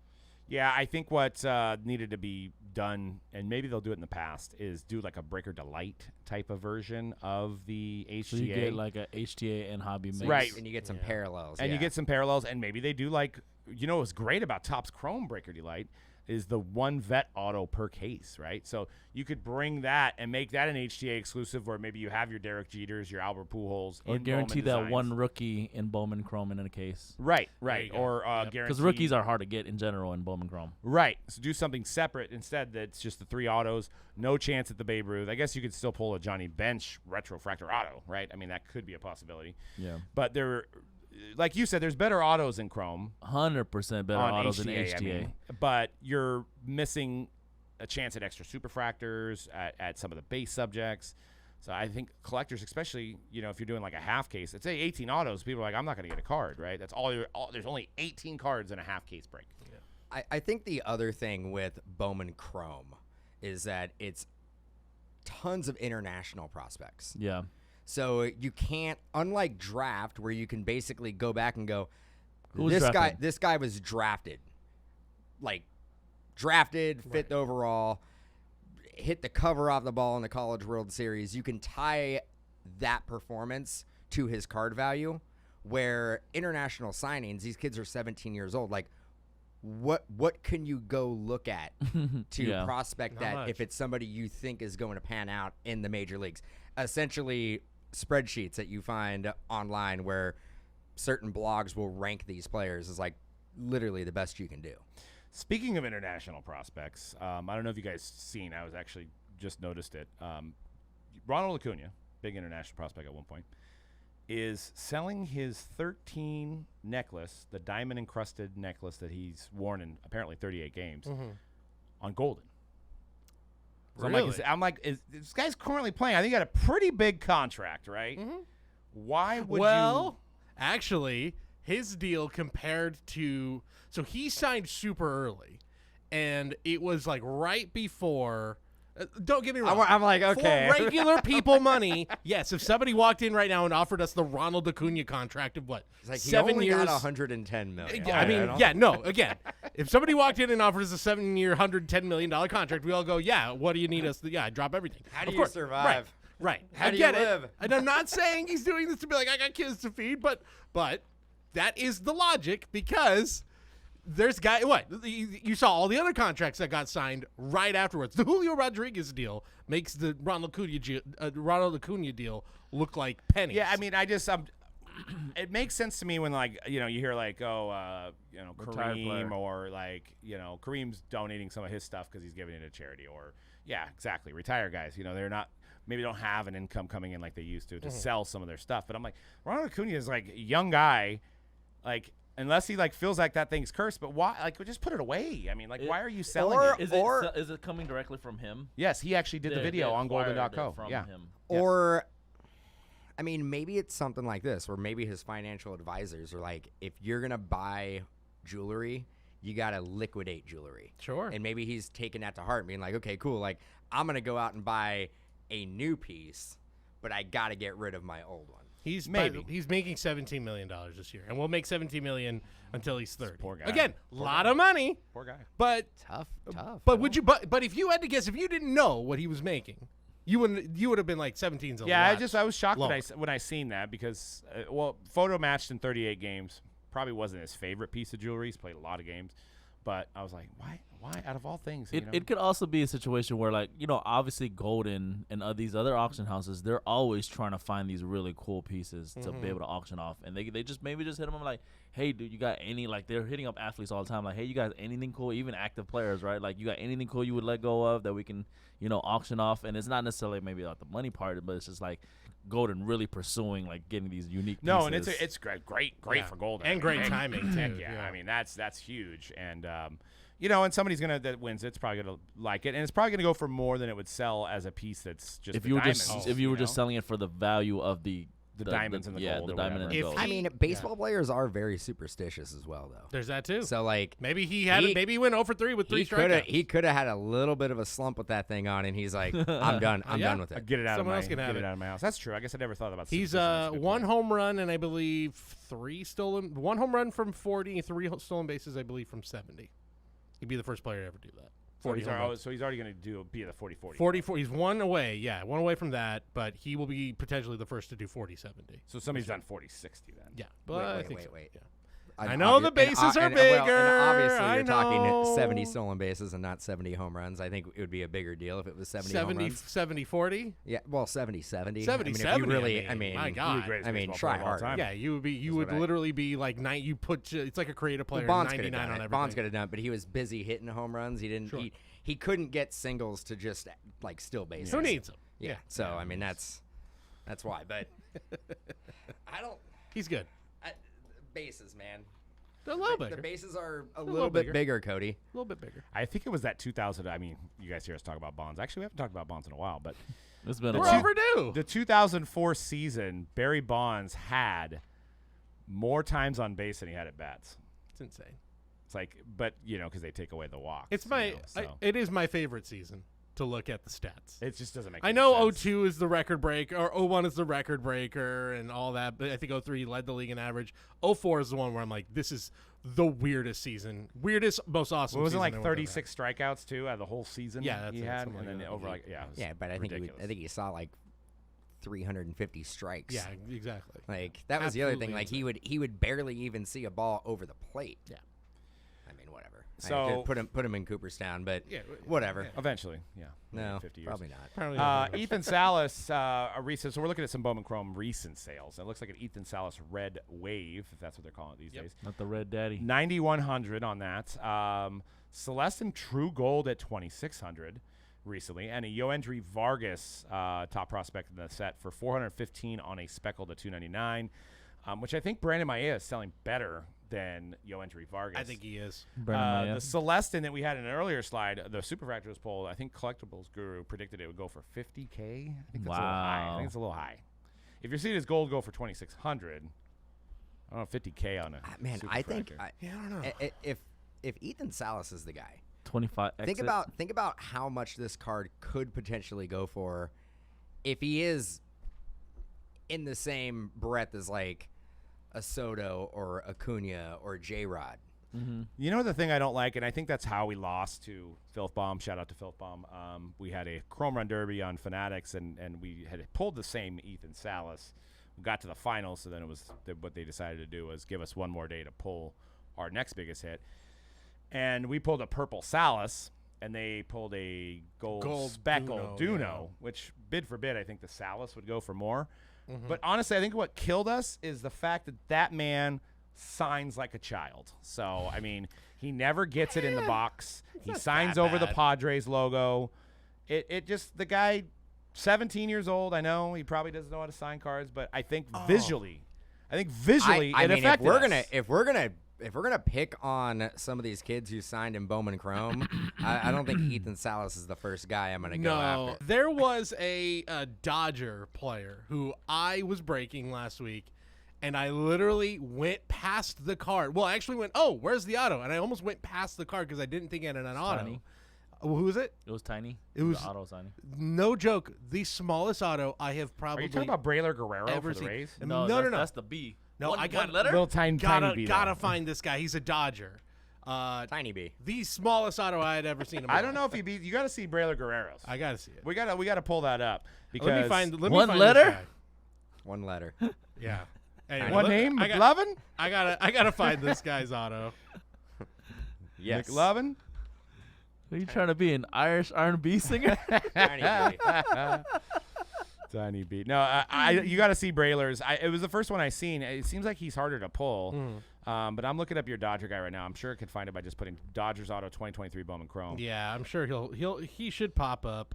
Speaker 1: Yeah, I think what needed to be done, and maybe they'll do it in the past, is do like a Breaker Delight type of version of the HTA.
Speaker 4: So you get like a HTA and hobby mix.
Speaker 1: Right.
Speaker 2: And you get some parallels.
Speaker 1: And you get some parallels, and maybe they do like, what's great about Topps Chrome Breaker Delight is the one vet auto per case, right? So you could bring that and make that an HTA exclusive, where maybe you have your Derek Jeters, your Albert Pujols,
Speaker 4: Or
Speaker 1: in
Speaker 4: guarantee
Speaker 1: Bowman
Speaker 4: that
Speaker 1: designs.
Speaker 4: one rookie in Bowman Chrome in a case.
Speaker 1: Right.
Speaker 3: you go.
Speaker 1: Or
Speaker 3: Yep.
Speaker 1: guarantee.
Speaker 4: Because rookies are hard to get in general in Bowman Chrome.
Speaker 1: Right. So do something separate instead that's just the 3 autos, no chance at the Babe Ruth. I guess you could still pull a Johnny Bench retrofractor auto, right? I mean, that could be a possibility.
Speaker 4: Yeah.
Speaker 1: But there, like you said, there's better autos in Chrome
Speaker 4: 100% better
Speaker 1: on
Speaker 4: autos
Speaker 1: HTA,
Speaker 4: than HTA.
Speaker 1: I mean, but you're missing a chance at extra superfractors, at some of the base subjects. So I think collectors, especially, if you're doing like a half case, let's say 18 autos, people are like, I'm not going to get a card, right? That's there's only 18 cards in a half case break.
Speaker 2: I think the other thing with Bowman Chrome is that it's tons of international prospects.
Speaker 4: Yeah.
Speaker 2: So you can't, unlike draft, where you can basically go back and go,
Speaker 4: Who was
Speaker 2: this
Speaker 4: drafted?
Speaker 2: guy was drafted, fifth overall, hit the cover off the ball in the College World Series. You can tie that performance to his card value, where international signings, these kids are 17 years old. Like, what can you go look at to prospect
Speaker 3: Not
Speaker 2: that
Speaker 3: much.
Speaker 2: if it's somebody you think is going to pan out in the major leagues? Essentially, spreadsheets that you find online where certain blogs will rank these players is like literally the best you can do.
Speaker 1: Speaking of international prospects, I don't know if you guys seen, I was actually just noticed it. Ronald Acuna, big international prospect at one point, is selling his 13 necklace, the diamond encrusted necklace that he's worn in apparently 38 games, on Goldin. So
Speaker 3: Really?
Speaker 1: I'm like, this guy's currently playing. I think he got a pretty big contract, right? Why would you?
Speaker 3: Actually, his deal compared to, so he signed super early, and it was like right before. Don't get me wrong.
Speaker 2: I'm like, okay.
Speaker 3: For regular people money, yes. If somebody walked in right now and offered us the Ronald Acuna contract of what,
Speaker 2: It's like he
Speaker 3: 7
Speaker 2: only
Speaker 3: years?
Speaker 2: got 110 million.
Speaker 3: Yeah, I mean, no. Again, if somebody walked in and offered us a 7-year, $110 million contract, we all go, yeah. What do you need us to? Yeah, drop everything.
Speaker 2: How do
Speaker 3: Of
Speaker 2: you
Speaker 3: course.
Speaker 2: survive?
Speaker 3: Right.
Speaker 2: How
Speaker 3: I
Speaker 2: do
Speaker 3: get
Speaker 2: you
Speaker 3: it.
Speaker 2: live?
Speaker 3: And I'm not saying he's doing this to be like, I got kids to feed, but that is the logic, because there's you saw all the other contracts that got signed right afterwards. The Julio Rodriguez deal makes the Ronald Acuna deal look like pennies.
Speaker 1: Yeah, I mean, it makes sense to me when, like, you hear like,
Speaker 4: Retired
Speaker 1: Kareem,
Speaker 4: player.
Speaker 1: or like, Kareem's donating some of his stuff because he's giving it to charity, or exactly, retired guys. They're not, maybe don't have an income coming in like they used to sell some of their stuff. But I'm like, Ronald Acuna is like a young guy, like, unless he like feels like that thing's cursed. But why? Like, just put it away. I mean, like, why are you selling it?
Speaker 4: Is it coming directly from him?
Speaker 1: Yes, he actually did the video on Goldin.co.
Speaker 4: From
Speaker 1: Yeah.
Speaker 4: him.
Speaker 2: Or, I mean, maybe it's something like this, where maybe his financial advisors are like, if you're going to buy jewelry, you got to liquidate jewelry.
Speaker 3: Sure.
Speaker 2: And maybe he's taking that to heart, being like, okay, cool. Like, I'm going to go out and buy a new piece, but I got to get rid of my old one.
Speaker 3: He's
Speaker 1: Maybe.
Speaker 3: he's making $17 million this year, and we'll make $17 million until he's 30.
Speaker 1: Poor guy.
Speaker 3: Again, a lot of money,
Speaker 1: Poor guy.
Speaker 3: but
Speaker 2: Tough.
Speaker 3: but would you? But if you had to guess, if you didn't know what he was making, You would have been like 17's a
Speaker 1: Yeah,
Speaker 3: lot.
Speaker 1: I was shocked
Speaker 3: lower.
Speaker 1: when I seen that because photo matched in 38 games. Probably wasn't his favorite piece of jewelry. He's played a lot of games, but I was like, why out of all things?
Speaker 4: It could also be a situation where, like, obviously Goldin and these other auction houses, they're always trying to find these really cool pieces to be able to auction off, and they just maybe just hit them like, hey, dude, you got any, like, they're hitting up athletes all the time, like, hey, you guys, anything cool, even active players, right? Like, you got anything cool you would let go of that we can, auction off? And it's not necessarily maybe like the money part, but it's just like Goldin really pursuing, like, getting these unique pieces.
Speaker 1: No, and it's great
Speaker 3: Yeah.
Speaker 1: for Goldin.
Speaker 3: And great timing, too.
Speaker 1: Yeah,
Speaker 3: Yeah.
Speaker 1: I mean that's huge, and and somebody's that wins it's probably gonna like it, and it's probably gonna go for more than it would sell as a piece that's just
Speaker 4: if
Speaker 1: the
Speaker 4: you were
Speaker 1: diamonds,
Speaker 4: just if you were just selling it for the value of the
Speaker 1: diamonds and the gold
Speaker 4: the
Speaker 1: or
Speaker 4: diamond and the
Speaker 3: If
Speaker 4: gold.
Speaker 2: I mean, baseball players are very superstitious as well, though.
Speaker 3: There's that too.
Speaker 2: So like,
Speaker 3: Maybe he went 0 for 3 with 3 strikeouts.
Speaker 2: he could have had a little bit of a slump with that thing on, and he's like, I'm done. I'm
Speaker 3: Yeah.
Speaker 2: done with it.
Speaker 1: get it out
Speaker 3: Someone
Speaker 1: of
Speaker 3: else can have it.
Speaker 1: out of my house. That's true. I guess I never thought about.
Speaker 3: He's
Speaker 1: superstition. That's a good
Speaker 3: 1
Speaker 1: point.
Speaker 3: home run and I believe 3 stolen. 1 home run from 40, 3 stolen bases I believe from 70. He'd be the first player to ever do that.
Speaker 1: So
Speaker 3: 40
Speaker 1: he's,
Speaker 3: home runs.
Speaker 1: so he's already going to be the 40-40.
Speaker 3: 44. He's 1 away. Yeah, 1 away from that, but he will be potentially the first to do 40-70.
Speaker 1: So somebody's done 40-60 then.
Speaker 3: Yeah, but I
Speaker 2: Wait,
Speaker 3: think
Speaker 2: wait,
Speaker 3: so.
Speaker 2: wait.
Speaker 3: Yeah.
Speaker 2: And
Speaker 3: I know the bases are bigger.
Speaker 2: and obviously,
Speaker 3: I
Speaker 2: you're talking
Speaker 3: know.
Speaker 2: 70 stolen bases and not 70 home runs. I think it would be a bigger deal if it was 70 home
Speaker 3: 70,
Speaker 2: runs.
Speaker 3: 40?
Speaker 2: Yeah, well, 70-70.
Speaker 3: 70,
Speaker 2: I mean, if
Speaker 3: 70,
Speaker 2: you really,
Speaker 3: I mean, my
Speaker 1: He's the
Speaker 3: God.
Speaker 1: greatest
Speaker 2: I mean,
Speaker 1: baseball
Speaker 2: try
Speaker 1: player of all
Speaker 2: hard.
Speaker 1: time.
Speaker 3: Yeah, you would
Speaker 2: what I-
Speaker 3: literally be like you put it's like a creative player,
Speaker 2: Bonds could have
Speaker 3: 99
Speaker 2: done
Speaker 3: on
Speaker 2: it.
Speaker 3: everything.
Speaker 2: Bonds could have done it, but he was busy hitting home runs. He didn't.
Speaker 3: Sure.
Speaker 2: He couldn't get singles to just like steal bases.
Speaker 3: Who needs him?
Speaker 2: Yeah. So I mean, that's why. But I don't.
Speaker 3: He's good.
Speaker 2: Bases, man.
Speaker 3: They're a little
Speaker 2: The
Speaker 3: bigger.
Speaker 2: bases are a
Speaker 3: little
Speaker 2: little bit
Speaker 3: bigger.
Speaker 2: bigger, Cody.
Speaker 3: A little bit bigger.
Speaker 1: I think it was that 2000. I mean, you guys hear us talk about Bonds. Actually, we haven't talked about Bonds in a while, but
Speaker 4: It's been a
Speaker 3: We're
Speaker 4: while.
Speaker 3: overdue.
Speaker 1: the 2004 season, Barry Bonds had more times on base than he had at bats.
Speaker 3: It's insane.
Speaker 1: It's like, but because they take away the walks.
Speaker 3: It's my.
Speaker 1: so
Speaker 3: It is my favorite season to look at the stats.
Speaker 1: it just doesn't make.
Speaker 3: I
Speaker 1: any
Speaker 3: know
Speaker 1: sense.
Speaker 3: 02 is the record breaker, or 01 is the record breaker, and all that. But I think 03 led the league in average. 04 is the one where I'm like, this is the weirdest season, most awesome.
Speaker 1: What was it
Speaker 3: season
Speaker 1: like?
Speaker 3: anyone's ever
Speaker 1: 36 strikeouts too out of the whole season.
Speaker 3: Yeah, that's
Speaker 1: he
Speaker 3: it,
Speaker 1: had,
Speaker 3: something
Speaker 1: and then
Speaker 3: like that.
Speaker 1: over like it was
Speaker 2: Yeah, but I think
Speaker 1: ridiculous.
Speaker 2: he saw like 350 strikes.
Speaker 3: had. Yeah, exactly.
Speaker 2: Like that was the other thing.
Speaker 3: Absolutely
Speaker 2: Like he would barely even see a ball over the plate.
Speaker 3: Yeah.
Speaker 2: I mean, whatever.
Speaker 1: So-
Speaker 2: put him in Cooperstown, but
Speaker 3: Yeah,
Speaker 2: whatever.
Speaker 1: Eventually, yeah.
Speaker 2: No,
Speaker 1: 50 years.
Speaker 2: probably not.
Speaker 3: Apparently
Speaker 1: Ethan Salas, a recent. So we're looking at some Bowman Chrome recent sales. It looks like an Ethan Salas Red Wave, if that's what they're calling it these days.
Speaker 4: Not the Red Daddy.
Speaker 1: 9,100 on that. Celestin True Gold at 2,600 recently, and a Yoendry Vargas top prospect in the set for 415 on a speckled at 299, which I think Brandon Maia is selling better than Yoendry Vargas.
Speaker 3: I think he is.
Speaker 4: Brandon Maia.
Speaker 1: The Celestin that we had in an earlier slide, the Superfractors poll, I think Collectibles Guru predicted it would go for $50K. I think that's a little high. I
Speaker 4: Wow.
Speaker 1: think it's a little high. If you're seeing his gold go for 2,600, I don't know, 50K on a
Speaker 2: Man, I think
Speaker 1: Superfractor.
Speaker 3: Yeah, I don't know.
Speaker 2: if Ethan Salas is the guy,
Speaker 4: 25
Speaker 2: think about how much this card could potentially go for if he is in the same breath as like a Soto or Acuna or J-Rod.
Speaker 1: You know the thing I don't like, and I think that's how we lost to Filth Bomb. Shout out to Filth Bomb. We had a Chrome Run Derby on Fanatics, and we had pulled the same Ethan Salas. We got to the finals, so then it was what they decided to do was give us one more day to pull our next biggest hit. And we pulled a purple Salas, and they pulled a gold speckled
Speaker 3: Duno,
Speaker 1: Duno,
Speaker 3: yeah.
Speaker 1: which bid for bid, I think the Salas would go for more. But honestly, I think what killed us is the fact that man signs like a child. So, I mean, he never gets it in the box. He
Speaker 3: not
Speaker 1: signs
Speaker 3: that
Speaker 1: over the
Speaker 3: bad.
Speaker 1: Padres logo. It just, the guy, 17 years old, I know he probably doesn't know how to sign cards, but I think visually,
Speaker 2: I
Speaker 1: it
Speaker 2: mean,
Speaker 1: affected us.
Speaker 2: if we're gonna pick on some of these kids who signed in Bowman Chrome, I don't think Ethan Salas is the first guy I'm gonna go
Speaker 3: No,
Speaker 2: after.
Speaker 3: there was a Dodger player who I was breaking last week, and I literally went past the card. Well, I actually went, oh, where's the auto? And I almost went past the card because I didn't think it had an auto.
Speaker 4: tiny.
Speaker 3: Who was it?
Speaker 4: It was tiny.
Speaker 3: It was-
Speaker 4: the auto tiny.
Speaker 3: No joke. The smallest auto I have
Speaker 1: Are
Speaker 3: probably
Speaker 1: you talking about Braylor Guerrero
Speaker 3: ever
Speaker 1: for the
Speaker 3: seen.
Speaker 1: Rays?
Speaker 3: No.
Speaker 4: That's the B.
Speaker 3: No,
Speaker 4: one,
Speaker 3: I got
Speaker 4: one letter.
Speaker 1: Little tiny B,
Speaker 3: Gotta
Speaker 1: though.
Speaker 3: find this guy. He's a Dodger.
Speaker 2: Tiny B.
Speaker 3: The smallest auto I had ever seen in my
Speaker 1: I don't know
Speaker 3: life.
Speaker 1: if he beat. You got to see Braylor Guerrero's.
Speaker 3: I gotta see it.
Speaker 1: We gotta pull that up because
Speaker 3: Let me find
Speaker 4: One
Speaker 3: this
Speaker 4: letter?
Speaker 3: guy.
Speaker 2: One letter.
Speaker 3: Yeah. Anyway,
Speaker 1: one name
Speaker 3: I
Speaker 1: McLovin.
Speaker 3: gotta find this guy's auto.
Speaker 2: Yes.
Speaker 1: McLovin.
Speaker 4: Are you trying to be an Irish R&B singer?
Speaker 2: Tiny B.
Speaker 1: Tiny beat. No, you got to see Braylor's. It was the first one I seen. It seems like he's harder to pull. But I'm looking up your Dodger guy right now. I'm sure I can find it by just putting Dodgers Auto 2023 Bowman Chrome.
Speaker 3: Yeah, I'm sure he should pop up.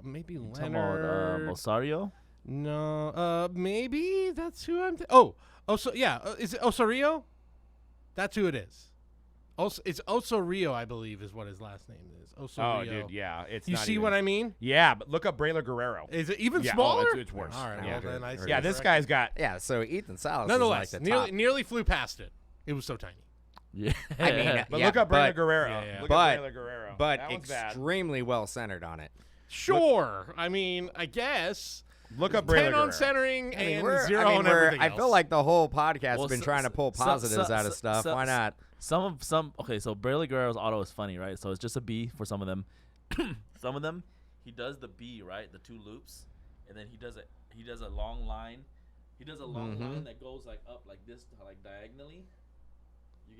Speaker 3: Maybe
Speaker 4: Talking
Speaker 3: Leonard.
Speaker 4: about Osario?
Speaker 3: No, maybe that's who I'm. Is it Osorio? That's who it is. It's Osorio, I believe, is what his last name is. Osorio.
Speaker 1: Oh, dude, yeah. It's
Speaker 3: You
Speaker 1: not
Speaker 3: see
Speaker 1: even-
Speaker 3: what I mean?
Speaker 1: Yeah, but look up Braylor Guerrero.
Speaker 3: Is it even
Speaker 1: Yeah, oh,
Speaker 3: smaller?
Speaker 1: it's worse.
Speaker 3: All right,
Speaker 1: Yeah.
Speaker 3: well then I see
Speaker 1: Yeah,
Speaker 3: it
Speaker 1: this
Speaker 3: correctly.
Speaker 1: guy's got.
Speaker 2: Yeah, so Ethan Salas
Speaker 3: Nonetheless,
Speaker 2: is like the top.
Speaker 3: nearly flew past it. It was so tiny.
Speaker 4: Yeah.
Speaker 2: I mean,
Speaker 1: But
Speaker 2: yeah,
Speaker 1: look up
Speaker 2: but-
Speaker 1: Braylor Guerrero.
Speaker 3: yeah.
Speaker 1: Look
Speaker 2: But-
Speaker 1: up Braylor Guerrero.
Speaker 2: but
Speaker 1: That one's bad.
Speaker 2: extremely well centered on it.
Speaker 3: Sure. I mean, I guess.
Speaker 1: Look up
Speaker 3: 10
Speaker 1: Braylor
Speaker 3: on
Speaker 1: Guerrero.
Speaker 3: centering
Speaker 2: I mean,
Speaker 3: and
Speaker 2: we're,
Speaker 3: 0
Speaker 2: I mean,
Speaker 3: on
Speaker 2: we're,
Speaker 3: everything
Speaker 2: I
Speaker 3: else.
Speaker 2: feel like the whole podcast
Speaker 4: Well,
Speaker 2: has been
Speaker 4: so-
Speaker 2: trying to pull
Speaker 4: so-
Speaker 2: positives
Speaker 4: so-
Speaker 2: out of
Speaker 4: so-
Speaker 2: stuff.
Speaker 4: so-
Speaker 2: Why not?
Speaker 4: Okay, so Braylor Guerrero's auto is funny, right? So it's just a B for some of them. Some of them, he does the B, right? The 2 loops, and then he does a long line. He does a long line that goes like up like this, like diagonally.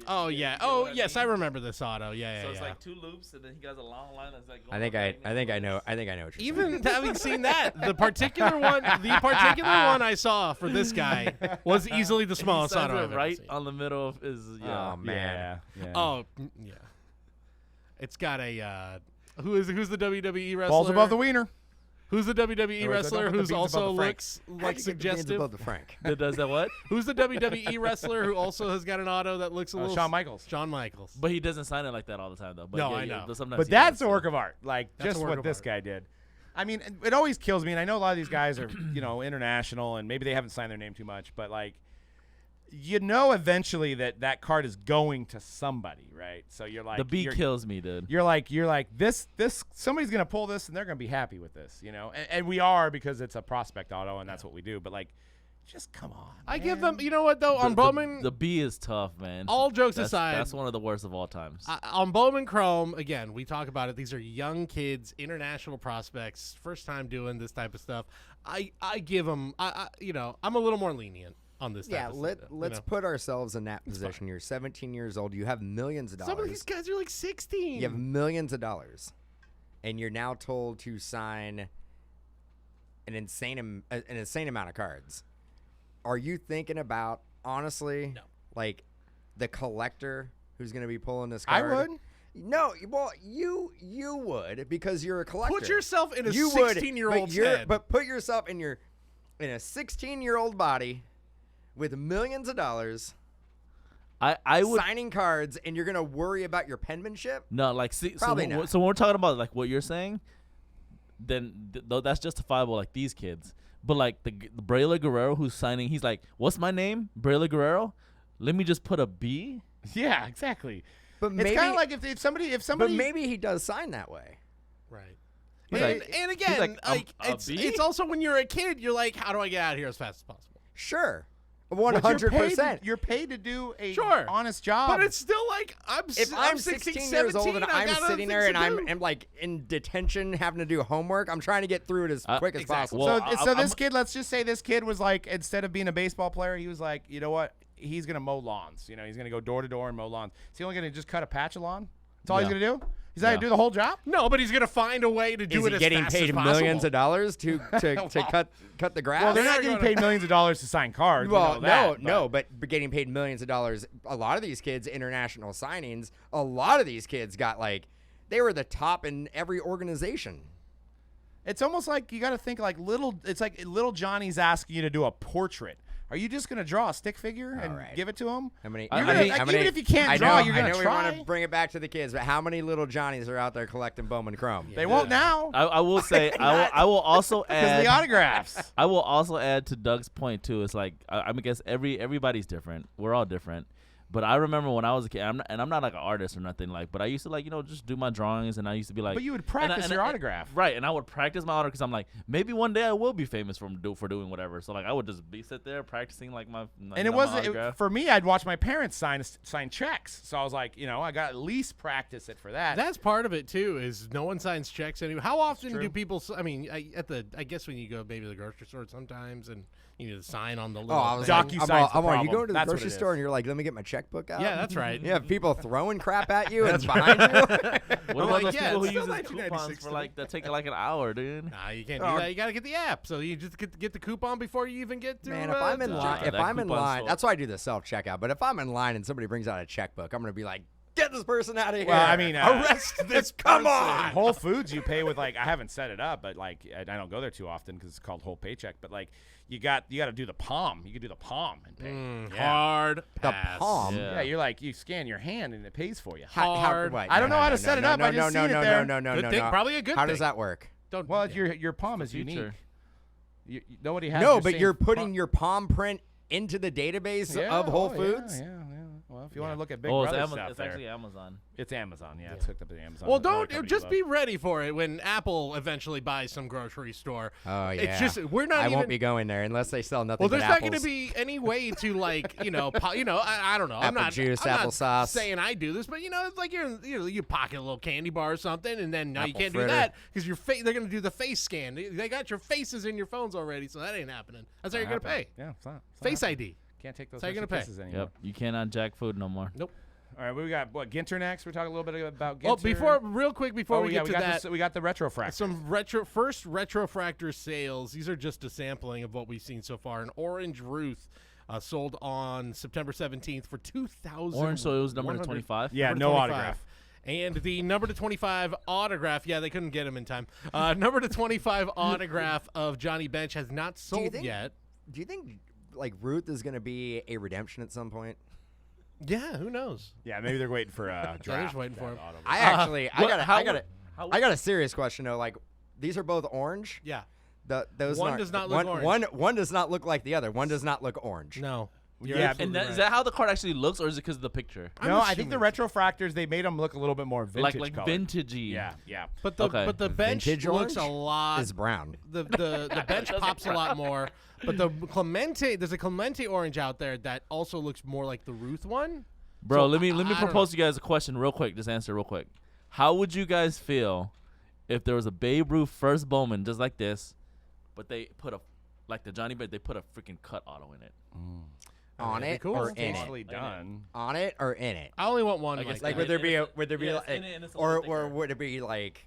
Speaker 3: Oh,
Speaker 4: You
Speaker 3: yeah.
Speaker 4: get
Speaker 3: Oh,
Speaker 4: what I
Speaker 3: yes,
Speaker 4: mean?
Speaker 3: I remember this auto. Yeah,
Speaker 4: So
Speaker 3: yeah,
Speaker 4: it's
Speaker 3: yeah.
Speaker 4: like 2 loops, and then he does a long line that's like. Going
Speaker 2: I think
Speaker 4: up
Speaker 2: I
Speaker 4: diagonally
Speaker 2: know.
Speaker 4: like
Speaker 2: I think I know what you're
Speaker 3: Even
Speaker 2: saying.
Speaker 3: having seen that, the particular one I saw for this guy was easily the
Speaker 4: this. And he
Speaker 3: smallest
Speaker 4: signs
Speaker 3: auto
Speaker 4: it
Speaker 3: I've ever
Speaker 4: right
Speaker 3: seen.
Speaker 4: on the middle of his. Yeah.
Speaker 2: Oh man.
Speaker 1: Yeah.
Speaker 3: Oh, yeah. It's got a who's the WWE wrestler?
Speaker 1: Balls above the wiener.
Speaker 3: Who's the WWE
Speaker 1: Or is it
Speaker 3: wrestler
Speaker 1: above the
Speaker 3: who's
Speaker 1: beans
Speaker 3: also
Speaker 1: above the Frank?
Speaker 3: looks
Speaker 2: How
Speaker 3: like
Speaker 2: do you get the beans
Speaker 3: suggestive?
Speaker 2: above the Frank.
Speaker 4: That does that what?
Speaker 3: Who's the WWE wrestler who also has got an auto that looks a little
Speaker 1: Shawn Michaels.
Speaker 3: Shawn Michaels.
Speaker 4: But he doesn't sign it like that all the time, though. But
Speaker 3: No,
Speaker 4: yeah,
Speaker 3: I
Speaker 4: yeah,
Speaker 3: know.
Speaker 4: sometimes
Speaker 1: But
Speaker 4: he
Speaker 1: that's
Speaker 4: does,
Speaker 1: a work of art. Like
Speaker 3: That's
Speaker 1: just
Speaker 3: a work
Speaker 1: what
Speaker 3: of
Speaker 1: this
Speaker 3: art.
Speaker 1: guy did. I mean, it always kills me, and I know a lot of these guys are, international, and maybe they haven't signed their name too much, but like, eventually that card is going to somebody, right? So you're like,
Speaker 4: The B
Speaker 1: you're,
Speaker 4: kills me, dude.
Speaker 1: you're like this somebody's gonna pull this, and they're gonna be happy with this, and we are because it's a prospect auto, and that's what we do. But like, just come on.
Speaker 3: I give
Speaker 1: man.
Speaker 3: them, you know what though, on Bowman.
Speaker 4: The B is tough, man.
Speaker 3: all jokes
Speaker 4: that's,
Speaker 3: aside,
Speaker 4: that's one of the worst of all times.
Speaker 3: on Bowman Chrome, again, we talk about it. These are young kids, international prospects, first time doing this type of stuff. I give them, I'm a little more lenient on this.
Speaker 2: Yeah,
Speaker 3: type of stuff,
Speaker 2: let's put ourselves in that position. You're 17 years old. You have millions of dollars.
Speaker 3: Some of these guys are like 16.
Speaker 2: You have millions of dollars, and you're now told to sign an insane amount of cards. Are you thinking about, honestly, like the collector who's going to be pulling this
Speaker 1: I
Speaker 2: card?
Speaker 1: would.
Speaker 2: No, well, you would because you're a collector.
Speaker 3: Put yourself in a
Speaker 2: You would,
Speaker 3: 16-year-old's
Speaker 2: but you're-
Speaker 3: head.
Speaker 2: But put yourself in a 16-year-old body with millions of dollars
Speaker 4: I would
Speaker 2: signing cards, and you're going to worry about your penmanship?
Speaker 4: no like see
Speaker 2: Probably not.
Speaker 4: So when we're talking about like what you're saying, then that's justifiable. Like these kids, but like the Braylor Guerrero who's signing, he's like, "What's my name? Braylor Guerrero. Let me just put a B."
Speaker 1: Yeah, exactly.
Speaker 2: But
Speaker 1: It's
Speaker 2: maybe,
Speaker 1: kind of like if somebody
Speaker 2: but maybe he does sign that way.
Speaker 3: right.
Speaker 4: He's
Speaker 3: And,
Speaker 4: like-
Speaker 3: and again,
Speaker 4: like, a B?
Speaker 3: it's also when you're a kid, you're like, how do I get out of here as fast as possible?
Speaker 2: Sure,
Speaker 1: Well,
Speaker 2: 100%.
Speaker 1: You're paid to do a
Speaker 3: Sure.
Speaker 1: honest job.
Speaker 3: But it's still like,
Speaker 2: If I'm 16 years old and I'm sitting there and I'm like in detention having to do homework, I'm trying to get through it as quick as
Speaker 3: exactly.
Speaker 2: possible.
Speaker 4: Well,
Speaker 1: so
Speaker 4: I'm-
Speaker 1: this kid, let's just say this kid was like, instead of being a baseball player, he was like, you know what? He's gonna mow lawns. He's gonna go door to door and mow lawns. Is he only gonna just cut a patch of lawn? That's all he's
Speaker 4: Yeah.
Speaker 1: gonna do. He's not
Speaker 4: Yeah.
Speaker 1: gonna do the whole job.
Speaker 3: No, but he's going to find a way to do
Speaker 2: Is
Speaker 3: it
Speaker 2: he
Speaker 3: as
Speaker 2: getting
Speaker 3: fast
Speaker 2: paid
Speaker 3: as possible.
Speaker 2: millions of dollars to cut the grass?
Speaker 1: Well, they're not
Speaker 3: They're
Speaker 1: getting
Speaker 3: gonna-
Speaker 1: paid millions of dollars to sign cards. we
Speaker 2: Well,
Speaker 1: know that,
Speaker 2: no, but getting paid millions of dollars. A lot of these kids, international signings, a lot of these kids got they were the top in every organization.
Speaker 1: It's almost like you got to think like it's like little Johnny's asking you to do a portrait. Are you just gonna draw a stick figure and
Speaker 2: right.
Speaker 1: give it to him?
Speaker 2: How many?
Speaker 1: You're gonna- even if you can't draw, you're gonna
Speaker 2: I know we
Speaker 1: try.
Speaker 2: want to bring it back to the kids, but how many little Johnnies are out there collecting Bowman Chrome?
Speaker 1: They won't now
Speaker 4: I will say I will also
Speaker 1: because of the
Speaker 4: add
Speaker 1: autographs.
Speaker 4: I will also add to Doug's point too. It's like I guess everybody's different. We're all different, But I remember when I was a kid, I'm not like an artist or nothing like, but I used to like just do my drawings, and I used to be like.
Speaker 1: But you would practice your autograph,
Speaker 4: right? And I would practice my autograph because I'm like, maybe one day I will be famous for doing whatever. So like I would just sit there practicing like my.
Speaker 1: And it wasn't for me. I'd watch my parents sign checks, so I was like, I got to at least practice it for that.
Speaker 3: That's part of it too. Is no one signs checks anymore. How often do people? I mean, I guess when you go maybe to the grocery store sometimes, and you need to sign on the little.
Speaker 2: I was
Speaker 1: like,
Speaker 2: you go to the grocery store and you're like, let me get my checkbook out.
Speaker 3: Yeah, that's right.
Speaker 2: You have people throwing crap at you and behind you.
Speaker 4: What about those people who
Speaker 3: it's
Speaker 4: use
Speaker 3: still
Speaker 4: coupons for like that take like an hour, dude?
Speaker 3: Nah, you can't do that. You got to get the app. So you just get the coupon before you even get to.
Speaker 2: Man, if I'm in line,
Speaker 4: store.
Speaker 2: that's why I do the self checkout. But if I'm in line and somebody brings out a checkbook, I'm gonna be like, get this person out of here.
Speaker 1: Well, I mean,
Speaker 3: arrest this.
Speaker 2: Come on.
Speaker 1: Whole Foods, you pay with like I haven't set it up, but like I don't go there too often because it's called Whole Paycheck. But like you got to do the palm. You could do the palm and pay.
Speaker 3: Hard
Speaker 2: The
Speaker 3: pass.
Speaker 2: palm.
Speaker 1: Yeah, you're like you scan your hand and it pays for you.
Speaker 3: Hard.
Speaker 1: I don't know how to set it up. I just seen it there.
Speaker 3: Good thing, probably a good
Speaker 2: How
Speaker 3: thing.
Speaker 2: does that work?
Speaker 1: Well, your palm is unique.
Speaker 4: future.
Speaker 1: Nobody has.
Speaker 2: No,
Speaker 1: your
Speaker 2: but
Speaker 1: same
Speaker 2: you're putting your palm print into the database of Whole Foods.
Speaker 1: Yeah. Well, if you want to look at Big
Speaker 4: Oh, it's
Speaker 1: Brother
Speaker 4: Amazon.
Speaker 1: stuff,
Speaker 4: It's
Speaker 1: there.
Speaker 4: actually Amazon.
Speaker 1: It's Amazon. Yeah, it's hooked up to Amazon.
Speaker 3: Well,
Speaker 1: Another
Speaker 3: don't
Speaker 1: company
Speaker 3: just
Speaker 1: you
Speaker 3: be
Speaker 1: love.
Speaker 3: ready for it when Apple eventually buys some grocery store.
Speaker 2: Oh yeah.
Speaker 3: It's just we're not.
Speaker 2: I
Speaker 3: even,
Speaker 2: won't be going there unless they sell nothing.
Speaker 3: Well, there's
Speaker 2: but
Speaker 3: not
Speaker 2: apples.
Speaker 3: going to be any way to like I don't know. I'm
Speaker 2: Apple
Speaker 3: not
Speaker 2: juice,
Speaker 3: I'm not
Speaker 2: applesauce.
Speaker 3: saying I do this, but it's like you pocket a little candy bar or something, and then now you
Speaker 2: Apple
Speaker 3: can't
Speaker 2: fritter.
Speaker 3: do that because your face. They're going to do the face scan. They got your faces in your phones already, so that ain't happening. That's how you're going to pay.
Speaker 1: Yeah, it's not
Speaker 3: Face
Speaker 1: happening.
Speaker 3: ID.
Speaker 1: Can't take those
Speaker 3: That's how you're
Speaker 1: extra
Speaker 3: gonna pay.
Speaker 1: pisses anymore.
Speaker 4: Yep. You cannot jack food no more.
Speaker 3: Nope.
Speaker 1: All right, we got Ginter next. We're talking a little bit about Ginter.
Speaker 3: Well, real quick before we get to that,
Speaker 1: we got the retrofractor.
Speaker 3: some retrofractor sales. These are just a sampling of what we've seen so far. An orange Ruth sold on September 17th for $2,000.
Speaker 4: Orange, so it was number 25.
Speaker 1: Yeah,
Speaker 3: Number
Speaker 1: no
Speaker 3: 25.
Speaker 1: autograph.
Speaker 3: And the number to 25 autograph, yeah, they couldn't get him in time. Number to 25 autograph of Johnny Bench has not sold yet.
Speaker 2: Do you think like Ruth is going to be a redemption at some point?
Speaker 3: Yeah, who knows?
Speaker 1: Yeah, maybe they're waiting for a
Speaker 3: They're
Speaker 1: draft.
Speaker 3: just waiting for him.
Speaker 2: I got a serious question though. Like these are both orange.
Speaker 3: Yeah.
Speaker 2: Those
Speaker 3: One
Speaker 2: aren't-
Speaker 3: does not look orange.
Speaker 2: One does not look like the other. One does not look orange.
Speaker 3: No.
Speaker 1: Yeah,
Speaker 4: And is that how the card actually looks, or is it because of the picture?
Speaker 1: No, I think the retrofractors, they made them look a little bit more vintage
Speaker 4: Like
Speaker 1: colored.
Speaker 4: vintagey.
Speaker 1: Yeah.
Speaker 3: But the bench
Speaker 2: Vintage
Speaker 3: looks
Speaker 2: orange
Speaker 3: a lot.
Speaker 2: is brown.
Speaker 3: The bench pops a lot more. But the Clemente, there's a Clemente orange out there that also looks more like the Ruth one.
Speaker 4: Bro,
Speaker 3: So
Speaker 4: let me
Speaker 3: I don't
Speaker 4: propose to you guys a question real quick. Just answer real quick. How would you guys feel if there was a Babe Ruth first Bowman just like this, but they put the Johnny Bench, they put a freaking cut auto in it?
Speaker 2: On
Speaker 3: that'd be
Speaker 2: it
Speaker 3: cool.
Speaker 2: or in
Speaker 1: Tastefully
Speaker 2: it?
Speaker 1: done.
Speaker 2: On it or in it?
Speaker 3: I only want one.
Speaker 4: I guess
Speaker 3: like
Speaker 2: Like
Speaker 3: that.
Speaker 2: would there be
Speaker 4: yeah,
Speaker 2: like,
Speaker 4: it's in it and it's a
Speaker 2: or
Speaker 4: little thicker.
Speaker 2: would it be like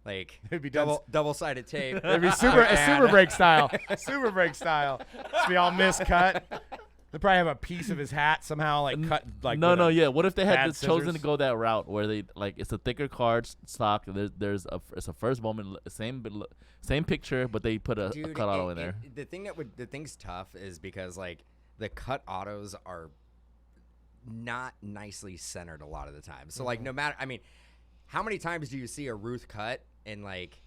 Speaker 1: It'd be done.
Speaker 2: double-sided tape?
Speaker 1: It'd be super break style. Super break style. Just be all miscut. They probably have a piece of his hat somehow like cut like
Speaker 4: No, yeah. What if they had
Speaker 1: bad
Speaker 4: just chosen
Speaker 1: scissors.
Speaker 4: to go that route where they like it's a thicker card stock. It's a first Bowman, same picture, but they put a
Speaker 2: Dude,
Speaker 4: cut auto in there.
Speaker 2: The thing's tough is because like the cut autos are not nicely centered a lot of the time. So like no matter, I mean, how many times do you see a Ruth cut and like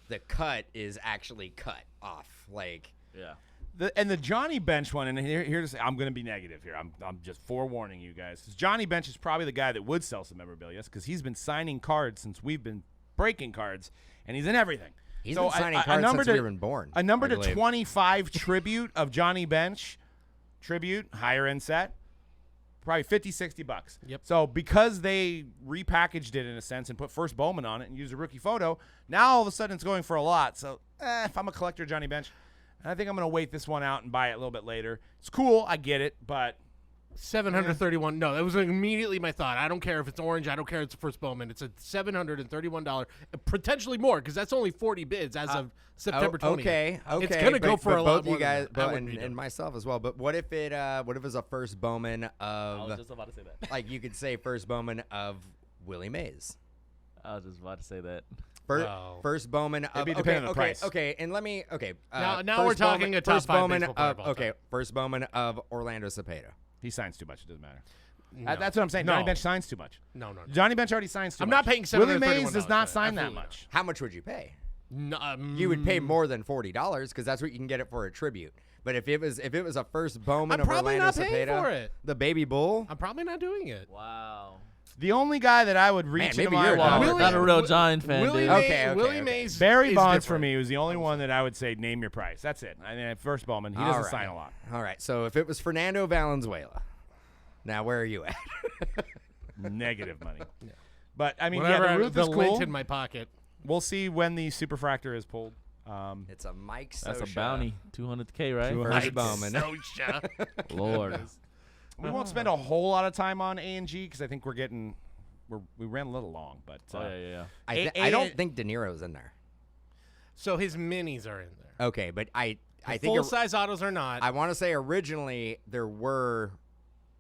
Speaker 2: the cut is actually cut off? Like
Speaker 4: Yeah.
Speaker 1: The Johnny Bench one, and here's I'm going to be negative here. I'm just forewarning you guys. Johnny Bench is probably the guy that would sell some memorabilia because he's been signing cards since we've been breaking cards, and he's in everything.
Speaker 2: he's
Speaker 1: So
Speaker 2: been signing cards since we were born.
Speaker 1: A number
Speaker 2: I
Speaker 1: to
Speaker 2: believe.
Speaker 1: 25 tribute of Johnny Bench, higher end set, probably $50-$60.
Speaker 3: Yep.
Speaker 1: So because they repackaged it in a sense and put first Bowman on it and used a rookie photo, now all of a sudden it's going for a lot. So if I'm a collector of Johnny Bench, I think I'm going to wait this one out and buy it a little bit later. It's cool, I get it, but
Speaker 3: $731. No, that was immediately my thought. I don't care if it's orange. I don't care if it's the first Bowman. It's a $731, potentially more because that's only 40 bids as of September 20th.
Speaker 2: Okay,
Speaker 3: It's gonna go for a lot
Speaker 2: both
Speaker 3: more
Speaker 2: you
Speaker 3: than
Speaker 2: guys,
Speaker 3: that. I
Speaker 2: but,
Speaker 3: wouldn't be doing
Speaker 2: and
Speaker 3: it.
Speaker 2: myself as well. But what if it was a first Bowman
Speaker 4: I was
Speaker 2: of
Speaker 4: just about to say that.
Speaker 2: like you could say first Bowman of Willie Mays?
Speaker 4: I was just about to say that.
Speaker 3: Wow.
Speaker 2: First Bowman of
Speaker 1: It'd be depending on the
Speaker 2: okay,
Speaker 1: price.
Speaker 2: okay, and let me
Speaker 3: Now
Speaker 2: first
Speaker 3: we're talking
Speaker 2: Bowman,
Speaker 3: a top
Speaker 2: first
Speaker 3: five
Speaker 2: Bowman
Speaker 3: baseball player
Speaker 2: of
Speaker 3: of all time.
Speaker 2: first Bowman of Orlando Cepeda.
Speaker 1: he signs too much. It doesn't matter.
Speaker 3: No.
Speaker 1: That's what I'm saying.
Speaker 3: No.
Speaker 1: Johnny Bench signs too much.
Speaker 3: No.
Speaker 1: Johnny Bench already signs too
Speaker 3: I'm
Speaker 1: much.
Speaker 3: not paying
Speaker 1: Willie
Speaker 3: $731
Speaker 1: Mays does not
Speaker 3: for it.
Speaker 1: sign that
Speaker 3: Absolutely not.
Speaker 1: much.
Speaker 2: How much would you pay?
Speaker 3: No,
Speaker 2: You would pay more than $40 because that's what you can get it for a tribute. But if it was a first Bowman
Speaker 3: I'm
Speaker 2: of
Speaker 3: probably
Speaker 2: Orlando
Speaker 3: not paying
Speaker 2: Cepeda,
Speaker 3: for it.
Speaker 2: the baby bull.
Speaker 3: I'm probably not doing it.
Speaker 4: Wow.
Speaker 1: The only guy that I would reach into
Speaker 2: maybe
Speaker 1: my
Speaker 2: you're
Speaker 1: wallet.
Speaker 2: Willie-
Speaker 4: Not a real Giant fan,
Speaker 3: Willie
Speaker 4: dude.
Speaker 2: Okay,
Speaker 3: Willie
Speaker 2: okay.
Speaker 3: Mays.
Speaker 1: Barry
Speaker 3: is
Speaker 1: Bonds for
Speaker 3: different.
Speaker 1: me was the only one that I would say name your price. That's it. I mean, first Bowman, he doesn't sign a lot.
Speaker 2: All right. So if it was Fernando Valenzuela, now where are you at?
Speaker 1: Negative money. But I mean,
Speaker 3: Whatever,
Speaker 1: yeah, the Ruth
Speaker 3: the
Speaker 1: is
Speaker 3: lint
Speaker 1: cool.
Speaker 3: in my pocket.
Speaker 1: We'll see when the superfractor is pulled.
Speaker 2: It's a Mike Scioscia.
Speaker 4: That's a bounty. 200K, right?
Speaker 2: First Bowman.
Speaker 4: Lord.
Speaker 1: We won't spend a whole lot of time on A and G because I think we ran a little long. But
Speaker 4: Oh, yeah.
Speaker 2: I don't think De Niro's in there.
Speaker 3: So his minis are in there.
Speaker 2: Okay, but I think
Speaker 3: Full size autos are not.
Speaker 2: I want to say originally there were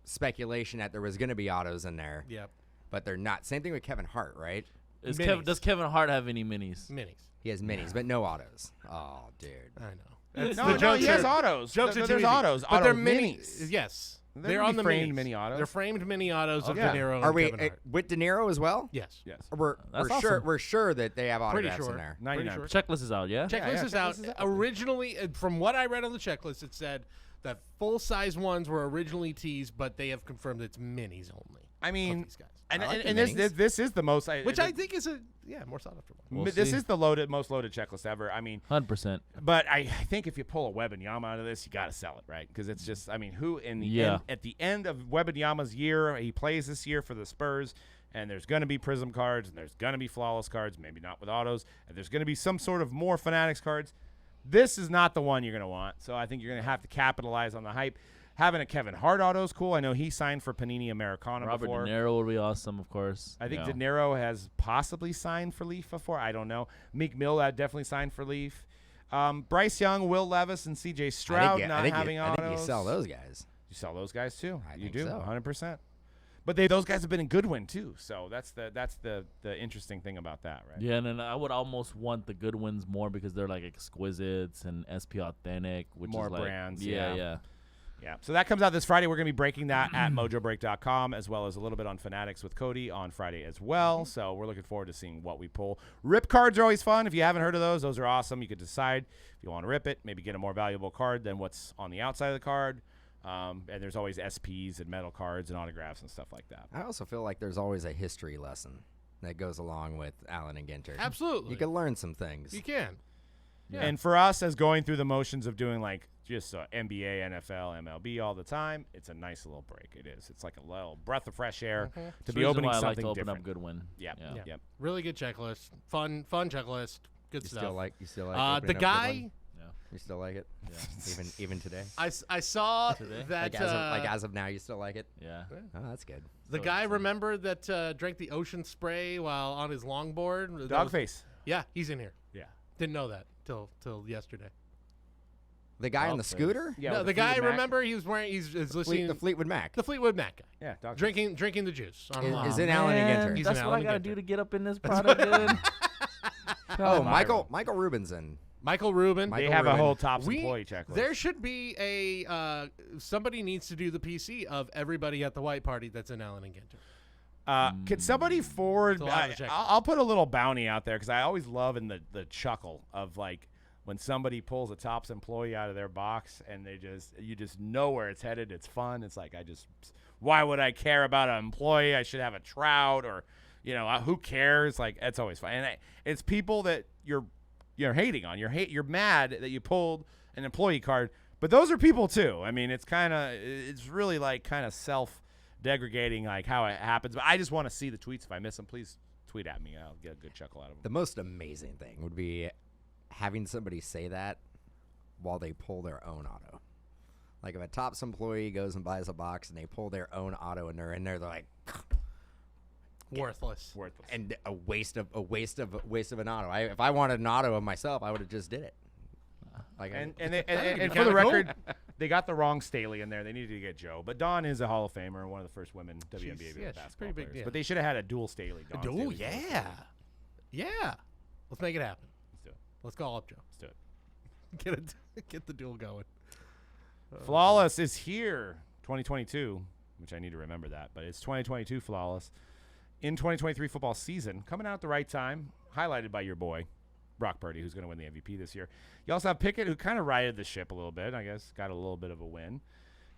Speaker 2: speculation that there was going to be autos in there,
Speaker 3: Yep.
Speaker 2: but they're not. Same thing with Kevin Hart, right?
Speaker 3: Minis.
Speaker 4: Does Kevin Hart have any minis?
Speaker 3: Minis.
Speaker 2: He has minis, but no autos. Oh, dude.
Speaker 3: I know.
Speaker 1: no, he has autos.
Speaker 3: Jokes are too
Speaker 1: There's
Speaker 3: easy.
Speaker 1: autos.
Speaker 3: But they're
Speaker 1: auto
Speaker 3: minis. Yes.
Speaker 1: They're
Speaker 3: on the
Speaker 1: framed
Speaker 3: minis.
Speaker 1: mini autos.
Speaker 3: They're framed mini autos of
Speaker 1: Okay.
Speaker 3: De Niro
Speaker 2: Are
Speaker 3: and
Speaker 2: we
Speaker 3: Kevin Hart.
Speaker 2: with De Niro as well?
Speaker 3: Yes.
Speaker 1: Yes.
Speaker 2: We're
Speaker 4: That's
Speaker 2: sure
Speaker 4: awesome.
Speaker 2: we're sure that they have
Speaker 3: Pretty
Speaker 2: autographs
Speaker 3: sure.
Speaker 2: in there.
Speaker 1: 99.
Speaker 3: Pretty
Speaker 4: Checklist is out, yeah?
Speaker 3: Checklist is out. Originally, from what I read on the checklist, it said that full-size ones were originally teased, but they have confirmed it's minis only.
Speaker 1: I mean,
Speaker 3: these guys.
Speaker 1: and,
Speaker 2: I like
Speaker 1: and
Speaker 2: the
Speaker 1: this,
Speaker 2: minis.
Speaker 1: this is the most.
Speaker 3: Which I think is more sought after one.
Speaker 4: We'll
Speaker 1: this
Speaker 4: see.
Speaker 1: is the most loaded checklist ever. I mean,
Speaker 4: 100%.
Speaker 1: but I think if you pull a Wembanyama out of this, you got to sell it, right? Because it's just, I mean, who in the
Speaker 4: Yeah.
Speaker 1: end, at the end of Wembanyama's year, he plays this year for the Spurs, and there's going to be Prism cards, and there's going to be Flawless cards, maybe not with autos, and there's going to be some sort of more Fanatics cards. This is not the one you're going to want, so I think you're going to have to capitalize on the hype. Having a Kevin Hart auto is cool. I know he signed for Panini Americana
Speaker 4: Robert
Speaker 1: before.
Speaker 4: De Niro would be awesome, of course.
Speaker 1: I think
Speaker 4: Yeah.
Speaker 1: De Niro has possibly signed for Leaf before. I don't know. Meek Mill definitely signed for Leaf. Bryce Young, Will Levis, and C.J. Stroud not having autos.
Speaker 2: I think you sell those guys.
Speaker 1: You sell those guys too.
Speaker 2: I
Speaker 1: You
Speaker 2: think
Speaker 1: do,
Speaker 2: so.
Speaker 1: 100%. But those guys have been in Goodwin too. So that's the interesting thing about that, right?
Speaker 4: Yeah, and then I would almost want the good ones more because they're like exquisites and SP authentic, which
Speaker 1: More
Speaker 4: is like
Speaker 1: brands,
Speaker 4: Yeah.
Speaker 1: Yeah. So that comes out this Friday. We're going to be breaking that at mojobreak.com as well as a little bit on Fanatics with Cody on Friday as well. So we're looking forward to seeing what we pull. Rip cards are always fun. If you haven't heard of those are awesome. You could decide if you want to rip it, maybe get a more valuable card than what's on the outside of the card. And there's always SPs and metal cards and autographs and stuff like that.
Speaker 2: I also feel like there's always a history lesson that goes along with Allen and Ginter.
Speaker 3: Absolutely.
Speaker 2: You can learn some things.
Speaker 3: You can. Yeah.
Speaker 1: And for us, as going through the motions of doing like just NBA, NFL, MLB all the time, it's a nice little break. It is. It's like a little breath of fresh air to
Speaker 4: It's the
Speaker 1: be
Speaker 4: reason
Speaker 1: opening
Speaker 4: why I like
Speaker 1: something
Speaker 4: to open
Speaker 1: different.
Speaker 4: up Goodwin.
Speaker 1: Yep.
Speaker 4: Yeah.
Speaker 1: Yep.
Speaker 3: Really good checklist. Fun checklist. Good
Speaker 2: You
Speaker 3: stuff.
Speaker 2: still like
Speaker 3: the
Speaker 2: opening up Goodwin?
Speaker 3: guy.
Speaker 2: You still like it?
Speaker 4: Yeah.
Speaker 2: Even today?
Speaker 3: I saw
Speaker 4: Today?
Speaker 3: that
Speaker 2: Like as of now, you still like it?
Speaker 4: Yeah.
Speaker 2: Oh, that's good.
Speaker 3: the
Speaker 4: So
Speaker 3: guy
Speaker 4: excited.
Speaker 3: remember that drank the ocean spray while on his longboard.
Speaker 1: Dogface.
Speaker 3: Yeah, he's in here.
Speaker 1: Yeah.
Speaker 3: Didn't know that till yesterday.
Speaker 2: The guy on the
Speaker 4: Dogface.
Speaker 2: scooter?
Speaker 1: Yeah.
Speaker 3: no,
Speaker 1: with
Speaker 3: the guy.
Speaker 1: Fleetwood Mac.
Speaker 3: Remember, he was wearing. He's listening.
Speaker 2: The Fleetwood Mac.
Speaker 3: The Fleetwood Mac guy.
Speaker 1: Yeah. Dogface.
Speaker 3: Drinking the juice. On a
Speaker 2: Is
Speaker 3: lawn.
Speaker 2: it Allen and
Speaker 4: Man,
Speaker 2: Ginter?
Speaker 3: He's
Speaker 4: That's
Speaker 3: an
Speaker 4: what I
Speaker 3: Allen
Speaker 4: gotta
Speaker 3: Ginter.
Speaker 4: do to get up in this product, dude.
Speaker 2: Oh,
Speaker 1: Viral.
Speaker 2: Michael Rubin's in.
Speaker 3: Michael Rubin.
Speaker 1: They
Speaker 2: Michael
Speaker 1: have a
Speaker 2: Rubin.
Speaker 1: whole tops employee checklist.
Speaker 3: There should be a somebody needs to do the PC of everybody at the white party that's in Allen and Ginter.
Speaker 1: Could somebody forward?
Speaker 3: It's a lot of checklist.
Speaker 1: I'll put a little bounty out there because I always love in the chuckle of like when somebody pulls a tops employee out of their box and you just know where it's headed. It's fun. It's like why would I care about an employee? I should have a Trout or who cares? Like it's always fun. And it's people that you're hating on. You're mad that you pulled an employee card, but those are people too. I mean, it's really like kind of self-degrading like how it happens. But I just want to see the tweets. If I miss them, please tweet at me. I'll get a good chuckle out of them.
Speaker 2: The most amazing thing would be having somebody say that while they pull their own auto. Like if a Tops employee goes and buys a box and they pull their own auto and they're in there, they're like,
Speaker 3: Worthless.
Speaker 2: and a waste of an auto. If I wanted an auto of myself, I would have just did it. Like
Speaker 1: And
Speaker 3: be
Speaker 1: for
Speaker 3: kinda
Speaker 1: the
Speaker 3: cool.
Speaker 1: record, they got the wrong Staley in there. They needed to get Joe. But Dawn is a Hall of Famer and one of the first women WNBA
Speaker 3: she's
Speaker 1: basketball
Speaker 3: pretty big,
Speaker 1: players.
Speaker 3: yeah.
Speaker 1: But they should have had a dual Staley. Dawn
Speaker 3: Oh
Speaker 1: Staley,
Speaker 3: yeah,
Speaker 1: Joe Staley.
Speaker 3: yeah. Let's make it happen.
Speaker 1: Let's do it.
Speaker 3: Let's call up Joe.
Speaker 1: Let's do it.
Speaker 3: Get the duel going.
Speaker 1: Flawless is here, 2022, which I need to remember that, but it's 2022 Flawless in 2023 football season, coming out at the right time, highlighted by your boy, Brock Purdy, who's going to win the MVP this year. You also have Pickett, who kind of righted the ship a little bit. I guess got a little bit of a win.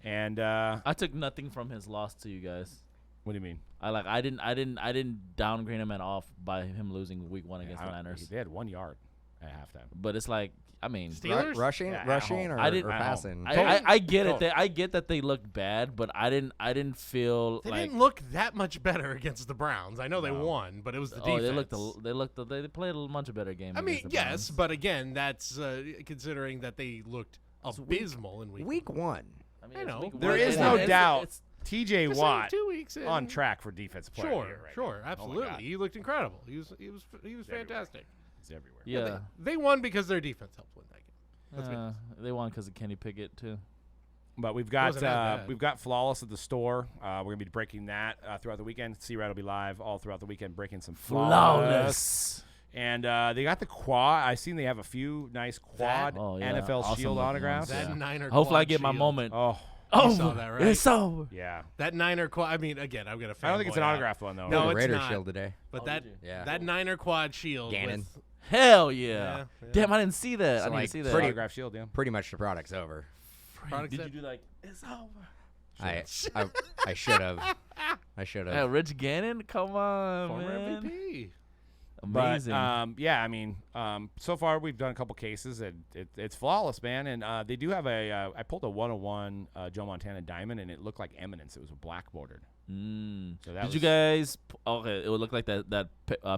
Speaker 1: And
Speaker 4: I took nothing from his loss to you guys.
Speaker 1: what do you mean?
Speaker 4: I didn't downgrade him at all by him losing week 1 against the Niners.
Speaker 1: They had 1 yard at halftime.
Speaker 4: But it's like, I mean,
Speaker 3: Steelers?
Speaker 2: rushing,
Speaker 1: Yeah, at
Speaker 2: rushing,
Speaker 1: home.
Speaker 2: or,
Speaker 4: I didn't-
Speaker 2: or
Speaker 1: at home.
Speaker 2: passing.
Speaker 4: I get it. I get that they looked bad, but I didn't feel
Speaker 3: They
Speaker 4: like
Speaker 3: didn't look that much better against the Browns. I know they
Speaker 1: No.
Speaker 3: won, but it was the
Speaker 4: oh
Speaker 3: defense.
Speaker 4: they played a much better game.
Speaker 3: I mean,
Speaker 4: against the
Speaker 3: yes,
Speaker 4: Browns.
Speaker 3: but again, that's considering that they looked abysmal in
Speaker 2: Week 1.
Speaker 4: I mean,
Speaker 3: I
Speaker 4: it's
Speaker 3: know.
Speaker 4: week
Speaker 1: There
Speaker 3: Well,
Speaker 4: one.
Speaker 1: is
Speaker 3: yeah.
Speaker 1: no
Speaker 3: It's-
Speaker 1: doubt T.J.
Speaker 3: Just
Speaker 1: Watt
Speaker 3: 2 weeks in.
Speaker 1: on track for defensive player of the
Speaker 3: Sure,
Speaker 1: year right
Speaker 3: sure,
Speaker 1: now.
Speaker 3: absolutely.
Speaker 1: Oh my God.
Speaker 3: He looked incredible. He was
Speaker 1: everywhere.
Speaker 3: fantastic.
Speaker 1: He's everywhere.
Speaker 4: Yeah,
Speaker 3: They won because their defense helped win that game. Let's be honest.
Speaker 4: they won because of Kenny Pickett too.
Speaker 1: But we've
Speaker 3: wasn't that bad.
Speaker 1: got Flawless at the store. We're gonna be breaking that throughout the weekend. C-Rad will be live all throughout the weekend breaking some Flawless. And they got the quad. I seen they have a few nice quad
Speaker 4: Oh, yeah.
Speaker 1: NFL
Speaker 4: Awesome
Speaker 1: Shield
Speaker 4: looking
Speaker 1: autographs.
Speaker 4: ones,
Speaker 3: That
Speaker 4: yeah.
Speaker 3: Niner
Speaker 4: Hopefully, I
Speaker 3: quad
Speaker 4: get my
Speaker 3: shield.
Speaker 4: moment.
Speaker 1: Oh,
Speaker 3: You saw that, right?
Speaker 4: It's over.
Speaker 1: yeah.
Speaker 3: That Niner quad. I mean, again, I'm gonna.
Speaker 1: I don't think it's an
Speaker 3: fanboy out.
Speaker 1: autographed one though.
Speaker 3: No,
Speaker 2: the
Speaker 3: it's
Speaker 2: Raider
Speaker 3: not.
Speaker 2: Shield today.
Speaker 3: But
Speaker 4: Oh,
Speaker 3: that
Speaker 4: did
Speaker 2: you? Yeah.
Speaker 3: that Niner quad shield.
Speaker 2: Gannon.
Speaker 3: With,
Speaker 4: Hell yeah.
Speaker 3: Yeah.
Speaker 4: Damn, I didn't see that.
Speaker 2: So,
Speaker 4: I didn't
Speaker 2: like,
Speaker 4: see that.
Speaker 2: pretty-
Speaker 1: autographed Shield, yeah.
Speaker 2: Pretty much the product's over.
Speaker 3: Product
Speaker 4: Did
Speaker 3: set?
Speaker 4: you do like it's over?
Speaker 2: I should have. I should
Speaker 4: Hey,
Speaker 2: have.
Speaker 4: Rich Gannon, come on,
Speaker 3: Former
Speaker 4: man.
Speaker 3: MVP.
Speaker 4: Amazing.
Speaker 1: But yeah, I mean, so far we've done a couple cases and it's flawless, man. And they do have a. I pulled a 101 Joe Montana diamond, and it looked like Eminence. It was black bordered. So that
Speaker 4: Did you
Speaker 1: was-
Speaker 4: guys? Okay, it would look like that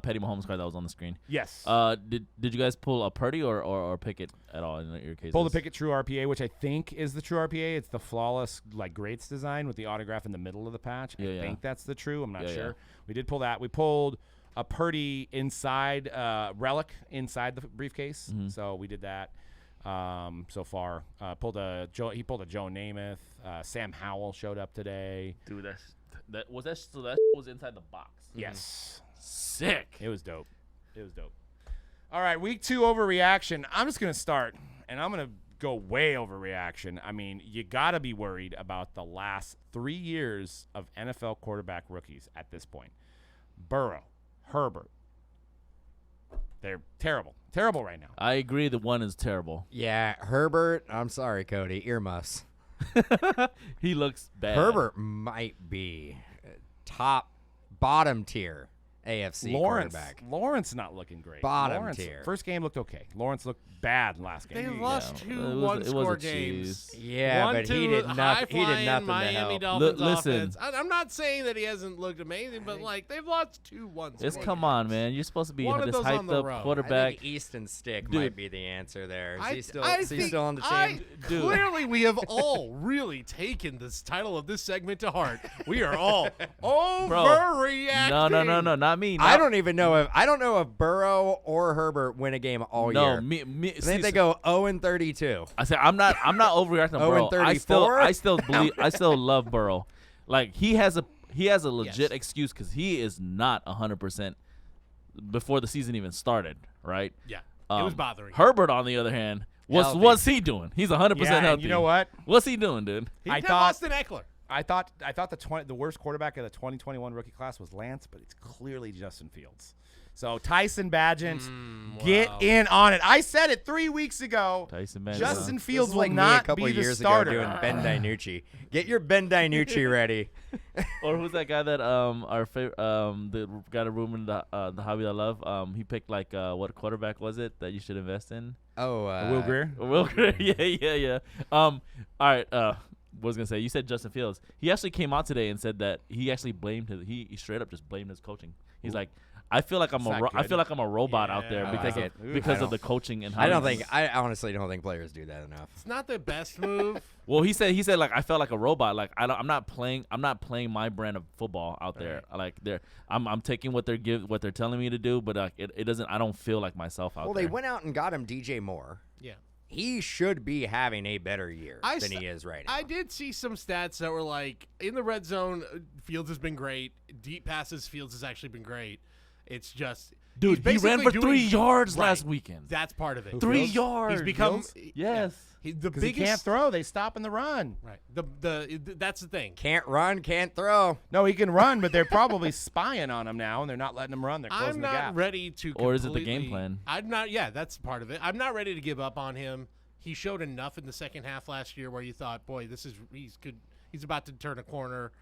Speaker 4: Petty Mahomes card that was on the screen.
Speaker 1: Yes.
Speaker 4: Did you guys pull a Purdy or Pickett at all in your cases?
Speaker 1: Pull the Pickett True RPA, which I think is the True RPA. It's the flawless like greats design with the autograph in the middle of the patch. I
Speaker 4: Yeah.
Speaker 1: think that's the True. I'm not
Speaker 4: Yeah,
Speaker 1: sure.
Speaker 4: yeah.
Speaker 1: We did pull that. We pulled a Purdy inside relic inside the briefcase.
Speaker 4: Mm-hmm.
Speaker 1: So we did that. So far, pulled a Joe. He pulled a Joe Namath. Sam Howell showed up today.
Speaker 4: Dude, that was inside the box.
Speaker 1: Yes,
Speaker 4: Sick.
Speaker 1: it was dope. It was dope. All right, week 2 overreaction. I'm just gonna start, and I'm gonna go way overreaction. I mean, you gotta be worried about the last 3 years of NFL quarterback rookies at this point. Burrow, Herbert, they're terrible right now.
Speaker 4: I agree. The one is terrible.
Speaker 2: Yeah, Herbert. I'm sorry, Cody. Earmuffs.
Speaker 4: He looks bad.
Speaker 2: Herbert might be bottom tier AFC quarterback.
Speaker 1: Lawrence not looking great.
Speaker 2: Bottom
Speaker 1: Lawrence,
Speaker 2: tier.
Speaker 1: First game looked okay. Lawrence looked bad last game.
Speaker 3: They
Speaker 1: Yeah.
Speaker 3: lost
Speaker 4: It
Speaker 3: two
Speaker 4: was-
Speaker 3: one-score
Speaker 4: a
Speaker 3: games.
Speaker 4: cheese.
Speaker 2: Yeah,
Speaker 3: One
Speaker 2: but
Speaker 3: to
Speaker 2: he did nothing. He did
Speaker 3: high-flying
Speaker 2: nothing to
Speaker 3: Miami
Speaker 2: help.
Speaker 3: Dolphins
Speaker 4: Listen.
Speaker 3: offense. I'm not saying that he hasn't looked amazing, but like they've lost 2 one-score
Speaker 4: It's come on, man. You're supposed to be
Speaker 3: One of
Speaker 4: this
Speaker 3: those on
Speaker 4: hyped
Speaker 3: the
Speaker 4: up
Speaker 3: road.
Speaker 2: I
Speaker 4: quarterback.
Speaker 2: think Easton Stick
Speaker 4: Dude.
Speaker 2: might be the answer there. Is he still,
Speaker 3: I
Speaker 2: is he
Speaker 3: think
Speaker 2: still on the team?
Speaker 4: Dude.
Speaker 3: Clearly, we have all really taken this title of this segment to heart. We are all overreacting.
Speaker 4: No, not me.
Speaker 2: I don't even know if Burrow or Herbert win a game all
Speaker 4: No,
Speaker 2: year.
Speaker 4: me.
Speaker 2: I think they go 0-32.
Speaker 4: I said I'm not overreacting to
Speaker 2: 0
Speaker 4: Burrow.
Speaker 2: and
Speaker 4: I still
Speaker 2: 34?
Speaker 4: believe I still love Burrow. Like he has a legit
Speaker 3: Yes.
Speaker 4: excuse because he is not 100% before the season even started, right?
Speaker 3: Yeah, it was bothering.
Speaker 4: Herbert, on the other hand,
Speaker 2: Healthy.
Speaker 4: what's he doing? He's 100%
Speaker 1: Yeah, and
Speaker 4: healthy.
Speaker 1: you know what?
Speaker 4: What's he doing, dude?
Speaker 3: He
Speaker 1: I
Speaker 3: didn't have
Speaker 1: thought-
Speaker 3: Austin Eckler.
Speaker 1: I thought the worst quarterback of the 2021 rookie class was Lance, but it's clearly Justin Fields. So Tyson Bagent, get
Speaker 3: wow.
Speaker 1: in on it. I said it 3 weeks ago.
Speaker 4: Tyson Bagent.
Speaker 1: Justin
Speaker 2: This
Speaker 1: Fields
Speaker 2: is
Speaker 1: will
Speaker 2: like me
Speaker 1: not
Speaker 2: a couple
Speaker 1: be
Speaker 2: of
Speaker 1: the
Speaker 2: years
Speaker 1: starter.
Speaker 2: ago doing Ben DiNucci. Get your Ben DiNucci ready.
Speaker 4: Or who's that guy that our favorite the got a room in the hobby I love? He picked like what quarterback was it that you should invest in?
Speaker 2: Oh,
Speaker 1: Will Greer.
Speaker 4: Will Greer. Yeah. All right. What was gonna say? You said Justin Fields. He actually came out today and said that he actually blamed his. He straight up just blamed his coaching. He's like, I feel like I'm
Speaker 1: That's not
Speaker 4: I
Speaker 1: good.
Speaker 4: feel like I'm a robot out there
Speaker 3: Yeah.
Speaker 4: because
Speaker 2: I
Speaker 4: of
Speaker 2: like it.
Speaker 4: because
Speaker 2: I
Speaker 4: of the
Speaker 2: don't-
Speaker 4: coaching and how
Speaker 2: I don't
Speaker 4: he's-
Speaker 2: think. I honestly don't think players do that enough.
Speaker 3: It's not the best move.
Speaker 4: Well, he said like I felt like a robot. Like I'm not playing my brand of football out there. Like I'm taking what they're telling me to do, but like it doesn't. I don't feel like myself out
Speaker 2: Well,
Speaker 4: there.
Speaker 2: they went out and got him DJ Moore.
Speaker 3: Yeah.
Speaker 2: He should be having a better year
Speaker 3: I
Speaker 2: than
Speaker 3: s-
Speaker 2: he is right now.
Speaker 3: I did see some stats that were like in the red zone, Fields has been great. Deep passes, Fields has actually been great. It's just
Speaker 4: Dude, he ran for 3 yards last weekend.
Speaker 3: That's part of it.
Speaker 4: 3 yards.
Speaker 3: He's become
Speaker 4: Yes.
Speaker 3: the
Speaker 1: Because
Speaker 3: biggest.
Speaker 1: he can't throw. They stop in the run.
Speaker 3: Right. That's the thing.
Speaker 2: Can't run, can't throw.
Speaker 1: No, he can run, but they're probably spying on him now, and they're not letting him run. They're closing
Speaker 3: I'm
Speaker 1: the
Speaker 3: not
Speaker 1: gap.
Speaker 3: ready to.
Speaker 4: Or is it the
Speaker 3: completely-
Speaker 4: game plan?
Speaker 3: I'm not. Yeah, that's part of it. I'm not ready to give up on him. He showed enough in the second half last year where you thought, boy, he's good. He's about to turn a corner.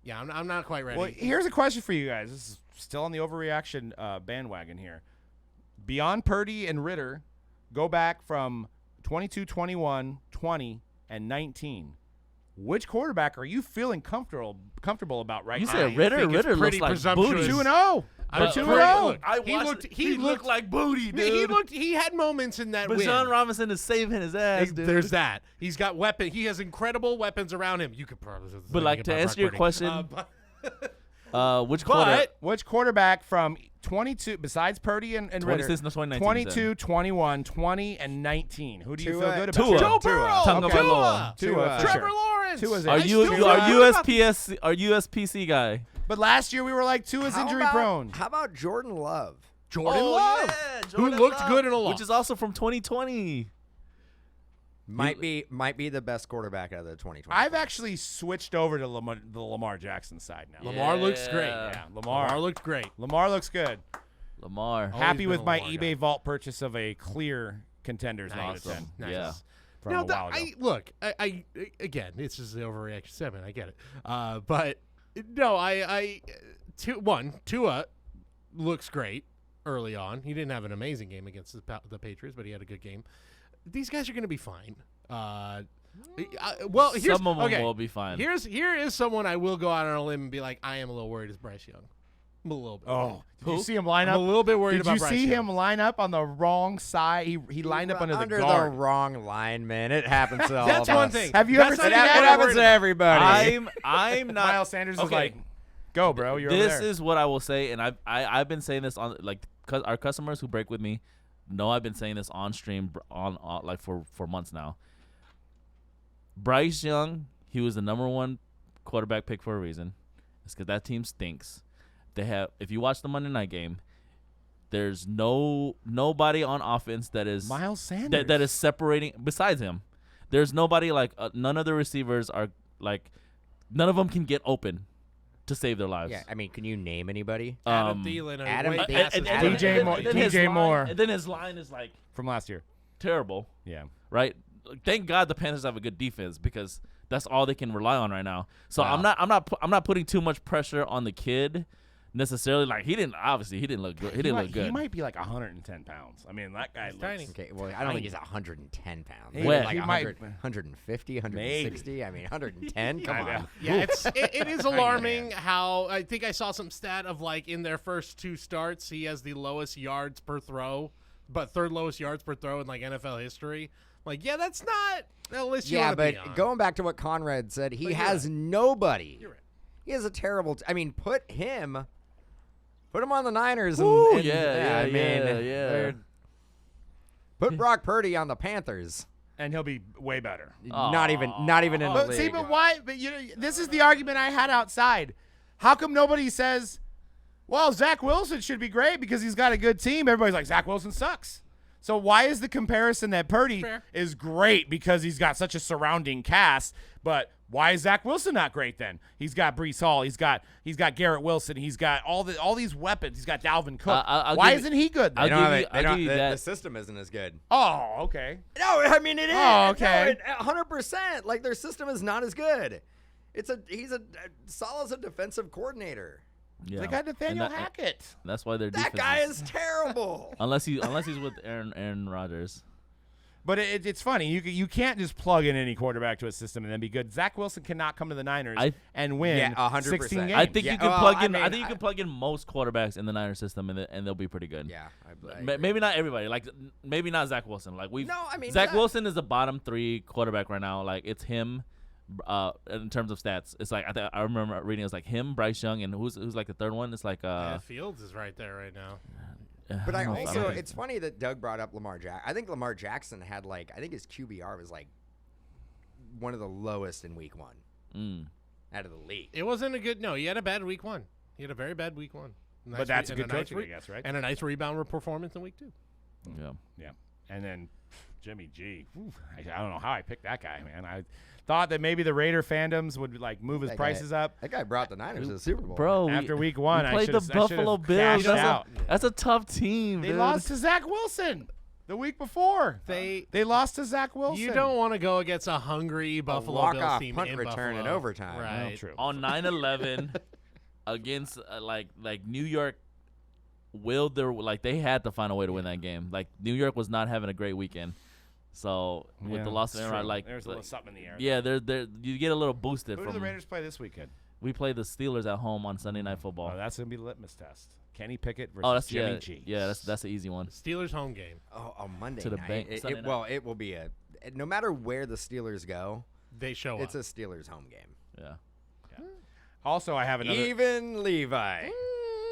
Speaker 3: Yeah, I'm not quite ready.
Speaker 1: Well, here's a question for you guys. This is still on the overreaction bandwagon here. Beyond Purdy and Ritter, go back from 22, 21, 20, and 19. Which quarterback are you feeling comfortable about right
Speaker 4: You
Speaker 1: now?
Speaker 4: said Ritter.
Speaker 3: think it's
Speaker 4: Ritter
Speaker 3: pretty
Speaker 4: looks like
Speaker 3: presumptuous.
Speaker 4: booty.
Speaker 1: 2-0.
Speaker 3: I'm
Speaker 1: They're
Speaker 3: pretty-
Speaker 1: 2-0.
Speaker 3: look,
Speaker 4: I
Speaker 3: he
Speaker 4: watched
Speaker 3: looked.
Speaker 4: it.
Speaker 3: He looked
Speaker 4: like booty, dude.
Speaker 3: He had moments in that
Speaker 4: But
Speaker 3: win.
Speaker 4: John Robinson is saving his ass, dude.
Speaker 3: There's that. He's got weapon. He has incredible weapons around him. You could probably.
Speaker 4: But like to answer your question, which
Speaker 3: but
Speaker 4: quarter?
Speaker 1: Which quarterback from 22, besides Purdy and Ritter,
Speaker 4: 26, no, 2019,
Speaker 1: 22, 21, 20 and 19? Who do you feel
Speaker 2: Tua.
Speaker 1: good about?
Speaker 4: Tua.
Speaker 3: Joe Burrow,
Speaker 4: Tagovailoa.
Speaker 1: Tua, for
Speaker 3: Trevor
Speaker 1: sure.
Speaker 3: Lawrence.
Speaker 1: Tua's
Speaker 4: Are
Speaker 1: I
Speaker 4: you
Speaker 3: still
Speaker 4: are
Speaker 3: feel good about-
Speaker 4: USPS are USPC guy?
Speaker 1: But last year we were like Tua's
Speaker 2: How
Speaker 1: injury
Speaker 2: about-
Speaker 1: prone.
Speaker 2: How about Jordan Love?
Speaker 3: Jordan Love, who looked good in a loss.
Speaker 4: which is also from 2020.
Speaker 2: Might be the best quarterback out of the 2020.
Speaker 1: I've actually switched over to the Lamar Jackson side now.
Speaker 3: Lamar looks great.
Speaker 1: Yeah, Lamar
Speaker 3: looked great.
Speaker 1: Lamar looks good.
Speaker 4: Lamar.
Speaker 1: Happy
Speaker 3: been
Speaker 1: with
Speaker 3: a
Speaker 1: my
Speaker 3: Lamar
Speaker 1: eBay
Speaker 3: guy.
Speaker 1: vault purchase of a clear contenders
Speaker 3: Nice.
Speaker 1: out of 10
Speaker 3: Nice.
Speaker 4: Yeah.
Speaker 1: from
Speaker 3: No,
Speaker 1: a while ago.
Speaker 3: look, I again, it's just the overreaction 7. I get it, but no, Tua looks great early on. He didn't have an amazing game against the Patriots, but he had a good game. These guys are going to be fine. Well, here's
Speaker 4: Some of them
Speaker 3: okay.
Speaker 4: will be fine.
Speaker 3: Here is someone I will go out on a limb and be like, I am a little worried. Is Bryce Young? I'm a little bit.
Speaker 1: Oh, did you see him line
Speaker 3: I'm
Speaker 1: up?
Speaker 3: a little bit worried
Speaker 1: Did
Speaker 3: about
Speaker 1: you
Speaker 3: Bryce
Speaker 1: see
Speaker 3: Young.
Speaker 1: him line up on the wrong side? He lined up under the
Speaker 2: the
Speaker 1: guard.
Speaker 2: wrong lineman. It happens to all
Speaker 3: That's
Speaker 2: of
Speaker 3: one
Speaker 2: us.
Speaker 3: thing.
Speaker 1: Have you
Speaker 3: That's
Speaker 1: ever
Speaker 3: not
Speaker 1: seen
Speaker 3: even
Speaker 1: that?
Speaker 3: what
Speaker 2: It
Speaker 3: I'm
Speaker 2: happens
Speaker 3: worried
Speaker 2: to
Speaker 3: about.
Speaker 2: everybody.
Speaker 4: I'm not.
Speaker 1: Miles Sanders is
Speaker 4: okay.
Speaker 1: like, go, bro. You're over
Speaker 4: This
Speaker 1: there.
Speaker 4: is what I will say, and I've been saying this on like our customers who break with me know I've been saying this on stream on like for months now. Bryce Young, he was the #1 quarterback pick for a reason. It's because that team stinks. They have. If you watch the Monday night game, there's nobody on offense that is
Speaker 1: Miles Sanders.
Speaker 4: that is separating besides him. There's nobody like none of the receivers are like none of them can get open to save their lives.
Speaker 2: Yeah, I mean, can you name anybody?
Speaker 3: Adam Thielen.
Speaker 2: Adam
Speaker 3: Wade
Speaker 2: Thielen.
Speaker 3: passes
Speaker 2: Adam-
Speaker 3: back.
Speaker 1: DJ Moore-
Speaker 4: then his
Speaker 1: DJ
Speaker 4: line-
Speaker 1: Moore.
Speaker 4: and then his line is like
Speaker 1: from last year.
Speaker 4: terrible,
Speaker 1: Yeah.
Speaker 4: right? Thank God the Panthers have a good defense because that's all they can rely on right now. So
Speaker 2: Wow.
Speaker 4: I'm not putting too much pressure on the kid necessarily. Like he didn't look good. He didn't look good.
Speaker 1: He might be like 110 pounds. I mean, that guy looks
Speaker 3: tiny.
Speaker 2: Okay, well, I don't think he's 110 pounds.
Speaker 1: He-
Speaker 2: Maybe like
Speaker 1: he might-
Speaker 2: 100, 150, 160. I mean, 110. Come
Speaker 1: I
Speaker 2: on.
Speaker 1: know.
Speaker 3: Yeah, it is alarming how I think I saw some stat of like in their first 2 starts, he has the lowest yards per throw, but 3rd lowest yards per throw in like NFL history. Like, yeah, that's not a list you
Speaker 2: Yeah,
Speaker 3: want to
Speaker 2: but
Speaker 3: be on.
Speaker 2: going back to what Conrad said, he
Speaker 3: But you're
Speaker 2: has
Speaker 3: right.
Speaker 2: nobody.
Speaker 3: You're right.
Speaker 2: He has a terrible. I mean, put him on the Niners.
Speaker 4: Ooh,
Speaker 2: and
Speaker 4: yeah,
Speaker 2: I mean,
Speaker 4: yeah.
Speaker 2: they're- Put Brock Purdy on the Panthers.
Speaker 1: and he'll be way better.
Speaker 2: Not even in the
Speaker 1: But
Speaker 2: league.
Speaker 1: see, but why? But you know, this is the argument I had outside. How come nobody says, "Well, Zach Wilson should be great because he's got a good team"? Everybody's like, "Zach Wilson sucks." So why is the comparison that Purdy
Speaker 3: Fair.
Speaker 1: is great because he's got such a surrounding cast, but why is Zach Wilson not great then? He's got Breece Hall, he's got Garrett Wilson, he's got all these weapons, he's got Dalvin Cook.
Speaker 4: I'll
Speaker 1: Why
Speaker 4: give
Speaker 1: isn't he good then?
Speaker 4: I'll
Speaker 2: They don't have
Speaker 4: give
Speaker 2: it-
Speaker 4: you-
Speaker 2: they
Speaker 4: I'll
Speaker 2: don't-
Speaker 4: give you
Speaker 2: the
Speaker 4: that.
Speaker 2: system isn't as good.
Speaker 1: Oh, okay.
Speaker 2: No, I mean it is.
Speaker 1: Oh, okay.
Speaker 2: No, 100%. Like their system is not as good. He's a solid as a defensive coordinator.
Speaker 4: Yeah.
Speaker 1: They got Nathaniel
Speaker 4: And that-
Speaker 1: Hackett.
Speaker 4: That's why their
Speaker 2: That
Speaker 4: defense
Speaker 2: guy is terrible.
Speaker 4: unless he's with Aaron Rodgers.
Speaker 1: But it's funny. You can't just plug in any quarterback to a system and then be good. Zach Wilson cannot come to the Niners and win
Speaker 2: Yeah, 100%.
Speaker 1: 16 games.
Speaker 4: I think
Speaker 2: Yeah,
Speaker 4: you can
Speaker 2: well,
Speaker 4: plug
Speaker 2: I
Speaker 4: in. I
Speaker 2: mean,
Speaker 4: think you can plug in most quarterbacks in the Niners system, and they'll be pretty good.
Speaker 2: Yeah, I
Speaker 4: Maybe not everybody. Like maybe not Zach Wilson. Like we.
Speaker 2: No, I mean,
Speaker 4: Zach
Speaker 2: Zach-
Speaker 4: Wilson is the bottom 3 quarterback right now. Like it's him. In terms of stats, it's like I remember reading. It's like him, Bryce Young, and who's like the 3rd one. It's like
Speaker 3: Yeah, Fields is right there right now.
Speaker 2: But I
Speaker 4: don't know if-
Speaker 2: also,
Speaker 4: don't think-
Speaker 2: it's funny that Doug brought up Lamar Jackson. I think Lamar Jackson had I think his QBR was one of the lowest in week 1 out of the league.
Speaker 3: It wasn't a good. No, he had a bad week 1. He had a very bad week 1.
Speaker 1: But that's a good coaching, I guess, right?
Speaker 3: And a nice rebound performance in week 2.
Speaker 4: Yeah.
Speaker 1: Yeah. And then Jimmy G. Ooh, I don't know how I picked that guy, man. I thought that maybe the Raider fandoms would like move his prices up.
Speaker 2: That guy brought the Niners to the Super Bowl.
Speaker 4: Bro,
Speaker 1: After week 1,
Speaker 4: we
Speaker 1: I
Speaker 4: played
Speaker 1: should
Speaker 4: the Buffalo Bills. That's a tough team.
Speaker 1: They
Speaker 4: dude.
Speaker 1: lost to Zach Wilson the week before. They lost to Zach Wilson.
Speaker 3: You don't want to go against a hungry Buffalo Bills
Speaker 2: walk-off
Speaker 3: team
Speaker 2: punt
Speaker 3: in
Speaker 2: return
Speaker 3: Buffalo.
Speaker 2: in overtime.
Speaker 3: Right.
Speaker 1: Oh, true.
Speaker 4: On 9/11 against like New York willed their they had to find a way to win that game. Like New York was not having a great weekend. So with the loss of Aaron,
Speaker 1: there's a little something in the air.
Speaker 4: Yeah, you get a little boosted
Speaker 1: Who
Speaker 4: from
Speaker 1: do the Raiders play this weekend?
Speaker 4: We play the Steelers at home on Sunday Night Football.
Speaker 1: Oh, that's gonna be the litmus test. Kenny Pickett versus
Speaker 4: that's
Speaker 1: Jimmy G.
Speaker 4: Yeah, that's an easy one.
Speaker 3: Steelers home game.
Speaker 2: Oh, on Monday
Speaker 4: To the
Speaker 2: night.
Speaker 4: bank- Sunday night.
Speaker 2: It will be no matter where the Steelers go,
Speaker 3: They show
Speaker 2: it's
Speaker 3: up.
Speaker 2: a Steelers home game.
Speaker 4: Yeah.
Speaker 1: Also, I have another.
Speaker 2: Even Levi.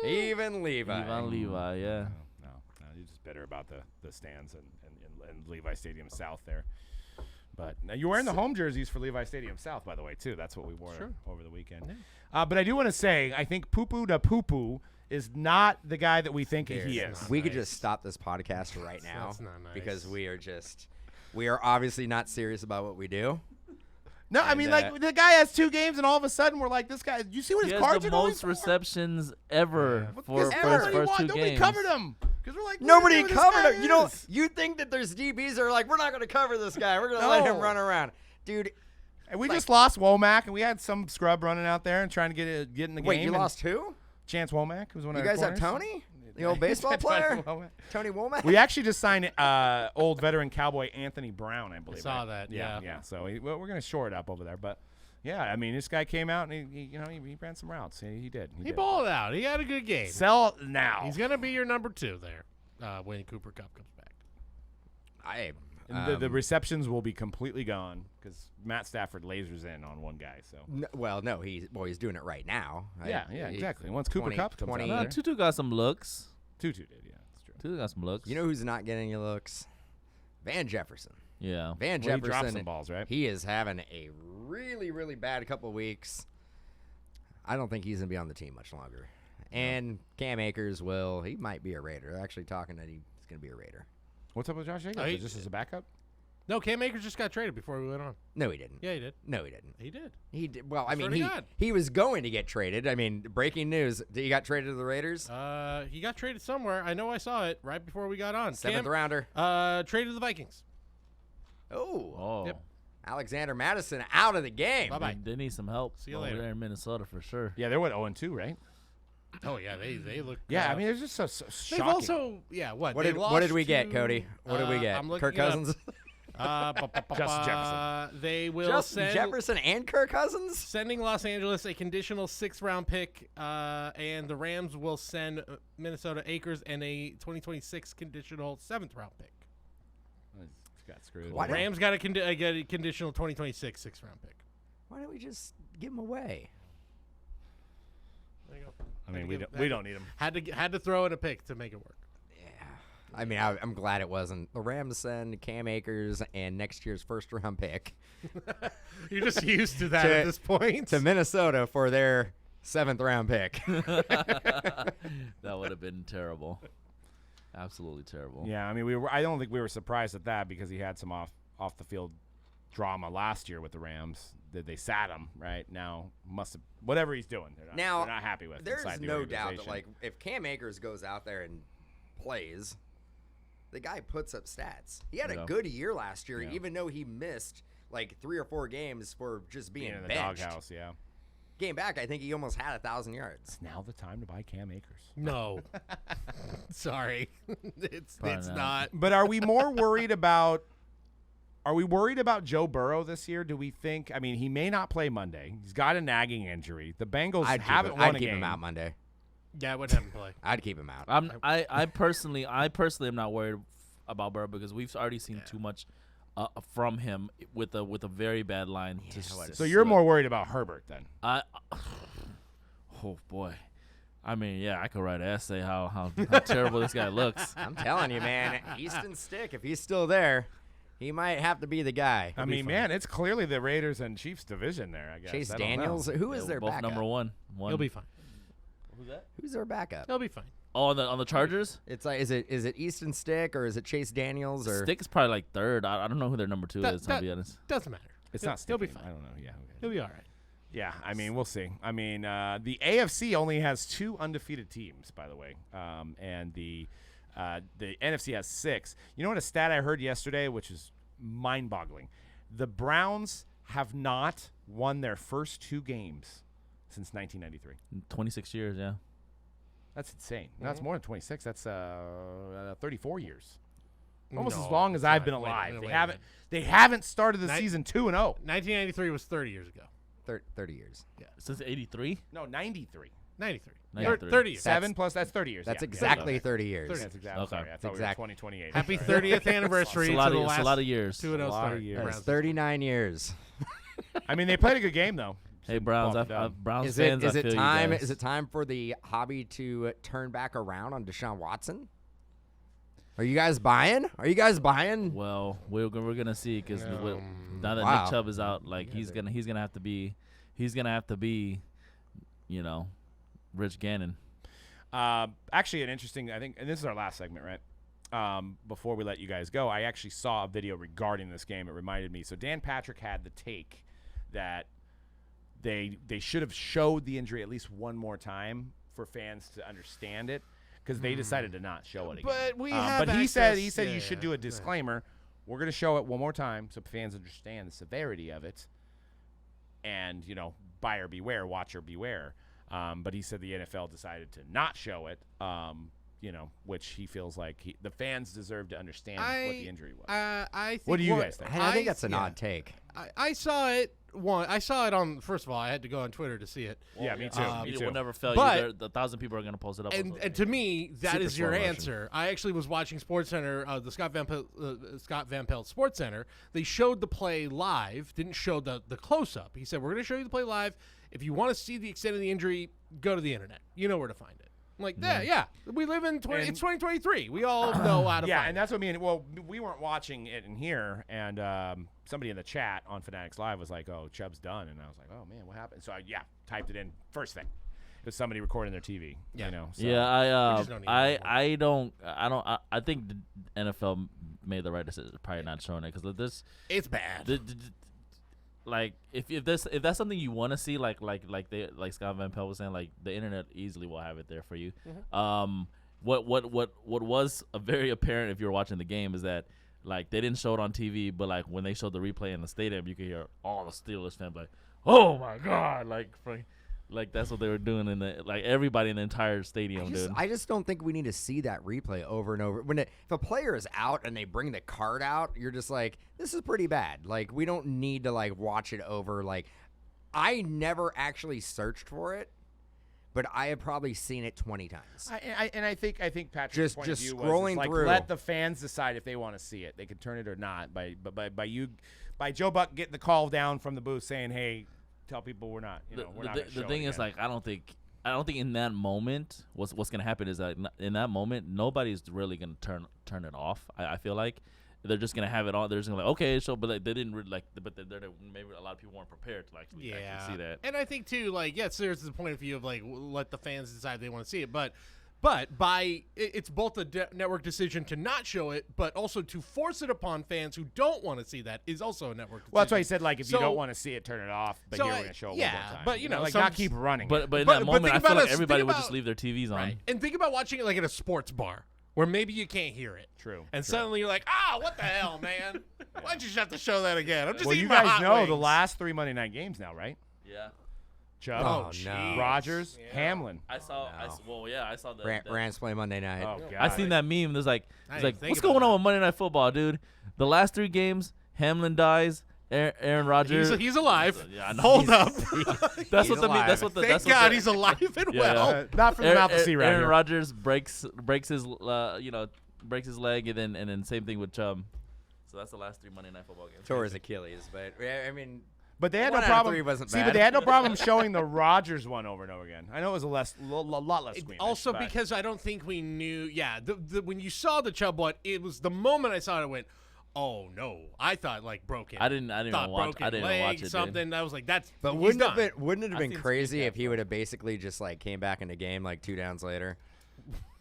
Speaker 2: Even Levi.
Speaker 4: Ivan Levi, yeah.
Speaker 1: No, you're just bitter about the stands and Levi Stadium South there. But now you're wearing the home jerseys for Levi Stadium South, by the way, too. That's what we wore over the weekend. But I do want to say, I think Poo-Poo da Poo-Poo is not the guy that we think he is.
Speaker 2: We could just stop this podcast right now
Speaker 3: That's not nice.
Speaker 2: because we are obviously not serious about what we do.
Speaker 1: No, I mean, like, the guy has 2 games, and all of a sudden we're like, this guy, you see what
Speaker 4: He
Speaker 1: his
Speaker 4: has
Speaker 1: cards
Speaker 4: the
Speaker 1: are going
Speaker 4: most
Speaker 1: for?
Speaker 4: receptions ever for his
Speaker 1: Nobody
Speaker 4: first 2
Speaker 1: Nobody
Speaker 4: games.
Speaker 1: covered him. Because we're like,
Speaker 2: Nobody
Speaker 1: what do you know
Speaker 2: covered
Speaker 1: who this
Speaker 2: him.
Speaker 1: guy is?
Speaker 2: You think that there's DBs that are like, we're not going to cover this guy. We're going to let him
Speaker 1: No.
Speaker 2: run around. Dude,
Speaker 1: And we just lost Womack, and we had some scrub running out there and trying to get in the game.
Speaker 2: wait, you
Speaker 1: and
Speaker 2: lost who?
Speaker 1: Chance Womack, who's one
Speaker 2: You
Speaker 1: of our
Speaker 2: guys have
Speaker 1: corners.
Speaker 2: Tony? The old baseball player?
Speaker 1: Womack.
Speaker 2: Tony Womack?
Speaker 1: We actually just signed old veteran cowboy Anthony Brown, I believe.
Speaker 3: saw
Speaker 1: right?
Speaker 3: that,
Speaker 1: Yeah.
Speaker 3: yeah.
Speaker 1: So we're going to shore it up over there. But, yeah, I mean, this guy came out, and he ran some routes. He did.
Speaker 3: He balled out. He had a good game.
Speaker 1: Sell now.
Speaker 3: He's going to be your number 2 there when Cooper Kupp comes back.
Speaker 1: And the receptions will be completely gone because Matt Stafford lasers in on one guy. So
Speaker 2: No, he's doing it right now. Right?
Speaker 1: yeah, exactly. Once Cooper
Speaker 2: 20
Speaker 1: Kupp comes
Speaker 2: 20
Speaker 1: out
Speaker 4: No,
Speaker 1: there.
Speaker 4: Tutu got some looks.
Speaker 1: Tutu did, yeah, that's true.
Speaker 4: Tutu got some looks.
Speaker 2: You know who's not getting any looks? Van Jefferson.
Speaker 4: Yeah.
Speaker 2: Van
Speaker 1: Well, he
Speaker 2: Jefferson.
Speaker 1: dropped some balls, right?
Speaker 2: He is having a really, really bad couple of weeks. I don't think he's going to be on the team much longer. And Cam Akers he might be a Raider. They're actually talking that he's going to be a Raider.
Speaker 1: What's up with Josh Jacobs?
Speaker 3: Oh, he-
Speaker 1: Just as a backup?
Speaker 3: No, Cam Akers just got traded before we went on.
Speaker 2: No, he didn't.
Speaker 3: Yeah, he did.
Speaker 2: No, he didn't.
Speaker 3: He did.
Speaker 2: He did. Well, I
Speaker 3: Swear
Speaker 2: mean,
Speaker 3: to God.
Speaker 2: he was going to get traded. I mean, breaking news. He got traded to the Raiders.
Speaker 3: He got traded somewhere. I know I saw it right before we got on.
Speaker 2: Seventh rounder.
Speaker 3: Traded to the Vikings.
Speaker 2: Oh.
Speaker 3: Yep.
Speaker 2: Alexander Madison out of the game.
Speaker 3: Bye-bye.
Speaker 4: They need some help.
Speaker 3: See you
Speaker 4: over
Speaker 3: later.
Speaker 4: there in Minnesota for sure.
Speaker 1: Yeah, they're 0-2, right?
Speaker 3: Oh, yeah, they look.
Speaker 1: Yeah, I mean, it's just so
Speaker 3: they've
Speaker 1: shocking.
Speaker 3: also, what?
Speaker 2: What
Speaker 3: they
Speaker 2: did we
Speaker 3: lost
Speaker 2: get,
Speaker 3: to-
Speaker 2: Cody? What did we get?
Speaker 3: I'm looking
Speaker 2: Kirk
Speaker 3: it up.
Speaker 2: Cousins?
Speaker 1: Justin Jefferson.
Speaker 3: They will
Speaker 2: Justin
Speaker 3: send
Speaker 2: Jefferson and Kirk Cousins?
Speaker 3: sending Los Angeles a conditional 6th-round pick, and the Rams will send Minnesota Akers and a 2026 conditional 7th-round pick.
Speaker 1: Got screwed.
Speaker 2: Why don't-
Speaker 3: Rams got a conditional 2026 6th-round pick.
Speaker 2: Why don't we just give him away?
Speaker 3: There you go.
Speaker 1: I mean, we don't need him.
Speaker 3: Had to throw in a pick to make it work.
Speaker 2: Yeah. I mean, I'm glad it wasn't. The Rams send Cam Akers and next year's first-round pick
Speaker 3: You're just used to that
Speaker 2: To-
Speaker 3: at this point.
Speaker 2: to Minnesota for their 7th-round pick.
Speaker 4: That would have been terrible. Absolutely terrible.
Speaker 1: Yeah, I mean, I don't think we were surprised at that because he had some off the field drama last year with the Rams. They sat him right now. Must have whatever he's doing. They're not happy with.
Speaker 2: There's
Speaker 1: inside the
Speaker 2: no doubt that
Speaker 1: organization.
Speaker 2: if Cam Akers goes out there and plays, the guy puts up stats. He had a
Speaker 4: Yeah.
Speaker 2: good year last year,
Speaker 1: Yeah.
Speaker 2: even though he missed like 3 or 4 games for just being
Speaker 1: in the
Speaker 2: benched.
Speaker 1: doghouse. Yeah.
Speaker 2: Game back, I think he almost had 1,000 yards.
Speaker 1: It's now the time to buy Cam Akers.
Speaker 3: No. Sorry. it's
Speaker 4: Probably
Speaker 3: not.
Speaker 1: But are we more worried about? Are we worried about Joe Burrow this year? Do we think? I mean, he may not play Monday. He's got a nagging injury. The Bengals haven't won
Speaker 2: I'd
Speaker 1: a
Speaker 2: keep
Speaker 1: game.
Speaker 2: him out Monday.
Speaker 3: Yeah, I wouldn't have him play.
Speaker 2: I'd keep him out.
Speaker 4: I personally am not worried about Burrow because we've already seen too much from him with a very bad line.
Speaker 1: So you're more worried about Herbert then?
Speaker 4: Oh boy, I mean, yeah, I could write an essay how terrible this guy looks.
Speaker 2: I'm telling you, man, Easton Stick, if he's still there, he might have to be the guy.
Speaker 1: I mean, man, it's clearly the Raiders and Chiefs division there. I guess
Speaker 2: Chase
Speaker 1: I don't know.
Speaker 2: Daniels, who is
Speaker 4: Yeah,
Speaker 2: their
Speaker 4: both
Speaker 2: backup?
Speaker 4: number one.
Speaker 3: He'll be fine.
Speaker 4: Who's that?
Speaker 2: Who's their backup?
Speaker 3: They'll be fine.
Speaker 4: Oh, on the Chargers.
Speaker 2: It's like, is it Easton Stick or is it Chase Daniels or?
Speaker 4: Stick is probably like third. I don't know who their number 2 is. To be honest.
Speaker 3: Doesn't matter.
Speaker 1: It's not.
Speaker 3: He'll be
Speaker 1: Sticky.
Speaker 3: fine.
Speaker 1: I don't know. Yeah.
Speaker 3: He'll be all right.
Speaker 1: Yeah, I mean, we'll see. I mean, the AFC only has 2 undefeated teams, by the way, and the NFC has 6. You know what? A stat I heard yesterday, which is mind-boggling: the Browns have not won their first 2 games since 1993.
Speaker 4: 26 years. Yeah.
Speaker 1: That's insane. No, that's more than 26. That's 34 years. Almost
Speaker 3: No,
Speaker 1: as long as
Speaker 3: it's
Speaker 1: I've
Speaker 3: not.
Speaker 1: been
Speaker 3: Wait a
Speaker 1: alive.
Speaker 3: minute.
Speaker 1: They haven't started the
Speaker 3: Nin-
Speaker 1: season 2-0.
Speaker 3: 1993 was 30 years ago.
Speaker 2: 30 years.
Speaker 4: Since '83.
Speaker 1: No, 93.
Speaker 3: 93.
Speaker 4: 93.
Speaker 3: 30 years.
Speaker 1: 7 plus that's 30 years.
Speaker 2: That's
Speaker 1: yeah.
Speaker 2: exactly 30 years.
Speaker 3: 30.
Speaker 1: That's exactly.
Speaker 4: Okay.
Speaker 1: Sorry, I thought we were
Speaker 2: exact-
Speaker 1: 2028.
Speaker 3: Happy
Speaker 1: Sorry.
Speaker 3: 30th anniversary
Speaker 4: It's
Speaker 3: to
Speaker 4: a lot
Speaker 3: the
Speaker 4: of,
Speaker 3: last
Speaker 4: it's a lot of years.
Speaker 3: 2-0
Speaker 1: A lot of
Speaker 3: start.
Speaker 1: years.
Speaker 2: That's 39 years.
Speaker 1: I mean, they played a good game though.
Speaker 4: Hey Browns,
Speaker 1: Bump it down.
Speaker 4: Browns
Speaker 2: Is
Speaker 4: fans.
Speaker 2: it
Speaker 4: I feel you
Speaker 2: time?
Speaker 4: guys.
Speaker 2: Is it time for the hobby to turn back around on Deshaun Watson? Are you guys buying?
Speaker 4: Well, we're gonna see because now that
Speaker 2: Wow.
Speaker 4: Nick Chubb is out, like he's gonna have to be, you know, Rich Gannon.
Speaker 1: Actually, an interesting. I think, and this is our last segment, right? Before we let you guys go, I actually saw a video regarding this game. It reminded me. So Dan Patrick had the take that they should have showed the injury at least one more time for fans to understand it, because they decided to not show it again.
Speaker 3: But we have
Speaker 1: But he said
Speaker 3: access-
Speaker 1: you should do a disclaimer. We're going to show it one more time so fans understand the severity of it, and buyer beware, watcher beware. But he said the NFL decided to not show it. Which he feels like the fans deserve to understand what the injury was.
Speaker 3: I think
Speaker 1: What do you guys think?
Speaker 2: I think that's an odd take.
Speaker 3: I saw it. I saw it on. First of all, I had to go on Twitter to see it.
Speaker 1: Yeah, me too.
Speaker 4: It
Speaker 1: Me
Speaker 4: will
Speaker 1: too.
Speaker 4: never fail
Speaker 3: But-
Speaker 4: you. The 1,000 people are gonna post it up. on
Speaker 3: And,
Speaker 4: social
Speaker 3: and to me, that
Speaker 2: Super
Speaker 3: is your
Speaker 2: slow motion.
Speaker 3: answer. I actually was watching SportsCenter, the Scott Van Pelt SportsCenter. They showed the play live, didn't show the close up. He said, "We're going to show you the play live. If you want to see the extent of the injury, go to the internet. You know where to find it." I'm like, yeah. We live in it's 2023. We all know how to
Speaker 1: Yeah,
Speaker 3: find
Speaker 1: and that's what I mean. Well, we weren't watching it in here, and somebody in the chat on Fanatics Live was like, "Oh, Chubb's done," and I was like, "Oh man, what happened?" So I typed it in first thing. It was somebody recording their TV.
Speaker 3: Yeah.
Speaker 1: So.
Speaker 4: Yeah,
Speaker 3: We just don't need it
Speaker 4: I think the NFL made the right decision, probably not showing it because this.
Speaker 3: It's bad.
Speaker 4: Like if that's something you want to see, like Scott Van Pelt was saying, like the internet easily will have it there for you. What was very apparent if you were watching the game is that like they didn't show it on TV, but like when they showed the replay in the stadium, you could hear all the Steelers fans like, "Oh my God!" Like that's what they were doing everybody in the entire stadium, dude.
Speaker 2: I just don't think we need to see that replay over and over. If a player is out and they bring the card out, you're just like, this is pretty bad. Like, we don't need to watch it over. Like, I never actually searched for it, but I have probably seen it 20 times.
Speaker 1: I think Patrick's
Speaker 2: Just
Speaker 1: point of view
Speaker 2: scrolling
Speaker 1: was
Speaker 2: through.
Speaker 1: let the fans decide if they want to see it. They can turn it or not. By Joe Buck getting the call down from the booth saying, "Hey, tell people we're not." We're not gonna
Speaker 4: The
Speaker 1: show
Speaker 4: thing
Speaker 1: it
Speaker 4: is,
Speaker 1: again.
Speaker 4: like, I don't think in that moment what's gonna happen is that in that moment nobody's really gonna turn it off. I feel like they're just gonna have it on. They're just gonna okay, so but they didn't really maybe a lot of people weren't prepared to actually see that.
Speaker 3: And I think too, there's the point of view of let the fans decide they want to see it, but it's both a network decision to not show it, but also to force it upon fans who don't want to see that is also a network decision.
Speaker 1: Well, that's why he said, if you
Speaker 3: So-
Speaker 1: don't want to see it, turn it off. But here we're going to show it one more time.
Speaker 3: but
Speaker 1: not keep running.
Speaker 4: But
Speaker 1: it.
Speaker 4: in
Speaker 3: But
Speaker 4: that moment,
Speaker 3: think
Speaker 4: I feel
Speaker 3: about
Speaker 4: like
Speaker 3: us-
Speaker 4: everybody
Speaker 3: think
Speaker 4: would
Speaker 3: about-
Speaker 4: just leave their TVs on.
Speaker 3: Right. And think about watching it at a sports bar where maybe you can't hear it.
Speaker 1: True.
Speaker 3: And
Speaker 1: true.
Speaker 3: suddenly you're like, what the hell, man? Why'd you have to show that again? I'm just
Speaker 1: Well,
Speaker 3: eating
Speaker 1: you
Speaker 3: my
Speaker 1: guys
Speaker 3: hot
Speaker 1: know the
Speaker 3: wings.
Speaker 1: last 3 Monday night games now, right?
Speaker 4: Yeah,
Speaker 1: Chubb,
Speaker 2: Oh,
Speaker 3: jeez.
Speaker 2: no.
Speaker 1: Rogers,
Speaker 3: Yeah.
Speaker 1: Hamlin.
Speaker 4: I saw. I saw that.
Speaker 2: Rams play Monday night.
Speaker 1: Oh, God.
Speaker 4: I seen that meme. There's
Speaker 3: I
Speaker 4: it's
Speaker 3: didn't
Speaker 4: like,
Speaker 3: think
Speaker 4: what's
Speaker 3: about
Speaker 4: going on
Speaker 3: that.
Speaker 4: with Monday Night Football, dude? The last 3 games, Hamlin dies. Aaron Rodgers.
Speaker 3: He's alive.
Speaker 4: Yeah, I know.
Speaker 3: Hold up.
Speaker 4: That's
Speaker 2: He's
Speaker 4: what the meme. That's
Speaker 2: alive.
Speaker 4: what the.
Speaker 3: Thank
Speaker 4: that's
Speaker 3: God
Speaker 4: what the,
Speaker 3: he's alive and
Speaker 4: Yeah,
Speaker 3: well.
Speaker 4: yeah.
Speaker 1: Not from the mouth to see right
Speaker 4: Aaron
Speaker 1: here.
Speaker 4: Rodgers breaks his breaks his leg, and then same thing with Chubb. So that's the last 3 Monday Night Football games.
Speaker 2: Tore his Achilles, but I mean,
Speaker 1: But they had
Speaker 2: One
Speaker 1: no
Speaker 2: out of
Speaker 1: problem.
Speaker 2: 3 wasn't
Speaker 1: See,
Speaker 2: bad.
Speaker 1: but they had no problem showing the Rogers one over and over again. I know it was a lot less squeamish.
Speaker 3: Also,
Speaker 1: but-
Speaker 3: because I don't think we knew. Yeah, when you saw the Chubb one, it was the moment I saw it. I went, Oh no! I thought like broken.
Speaker 4: I didn't even watch.
Speaker 3: Broken
Speaker 4: I didn't
Speaker 3: leg,
Speaker 4: watch it.
Speaker 3: Something. I was like, that's.
Speaker 2: But
Speaker 3: he's
Speaker 2: wouldn't
Speaker 3: done.
Speaker 2: it have been
Speaker 3: seen
Speaker 2: crazy
Speaker 3: some
Speaker 2: if he would have basically just like came back in the game like 2 downs later?